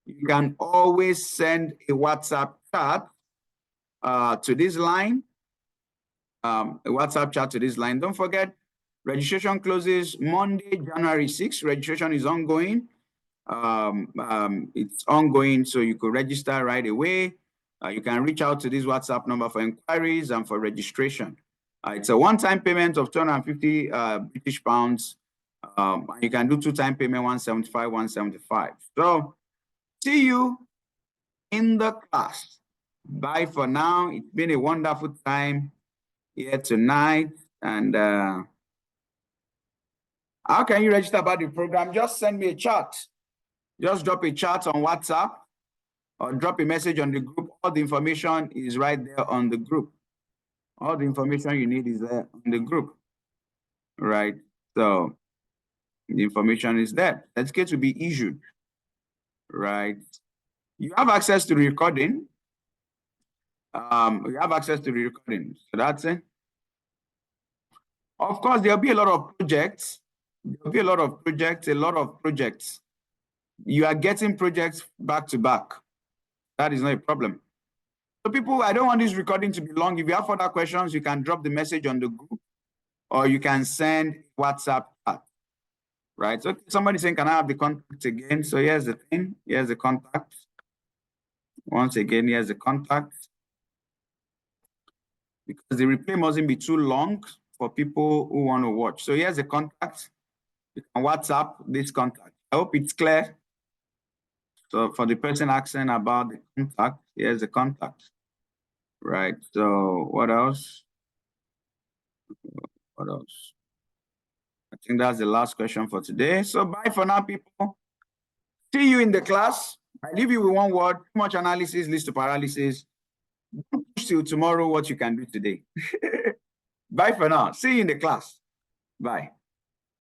you can always send a WhatsApp chat to this line, a WhatsApp chat to this line. Don't forget, registration closes Monday, January 6th. Registration is ongoing. It's ongoing, so you could register right away. You can reach out to this WhatsApp number for inquiries and for registration. It's a one-time payment of 250 British pounds. You can do two-time payment, 175, 175. So see you in the class. Bye for now. It's been a wonderful time here tonight. And how can you register about the program? Just send me a chat. Just drop a chat on WhatsApp or drop a message on the group. All the information is right there on the group. All the information you need is there on the group, right? So the information is there. Certificate will be issued, right? You have access to the recording. You have access to the recording. So that's it. Of course, there'll be a lot of projects. There'll be a lot of projects. You are getting projects back to back. That is not a problem. So people, I don't want this recording to be long. If you have further questions, you can drop the message on the group or you can send WhatsApp chat, right? So somebody saying, can I have the contact again? So here's the thing. Here's the contact. Once again, here's the contact. Because the replay mustn't be too long for people who want to watch. So here's the contact. You can WhatsApp this contact. I hope it's clear. So for the person asking about the contact, here's the contact. Right. So what else? What else? I think that's the last question for today. So bye for now, people. See you in the class. I leave you with one word: too much analysis leads to paralysis. Don't push till tomorrow what you can do today. Bye for now. See you in the class. Bye.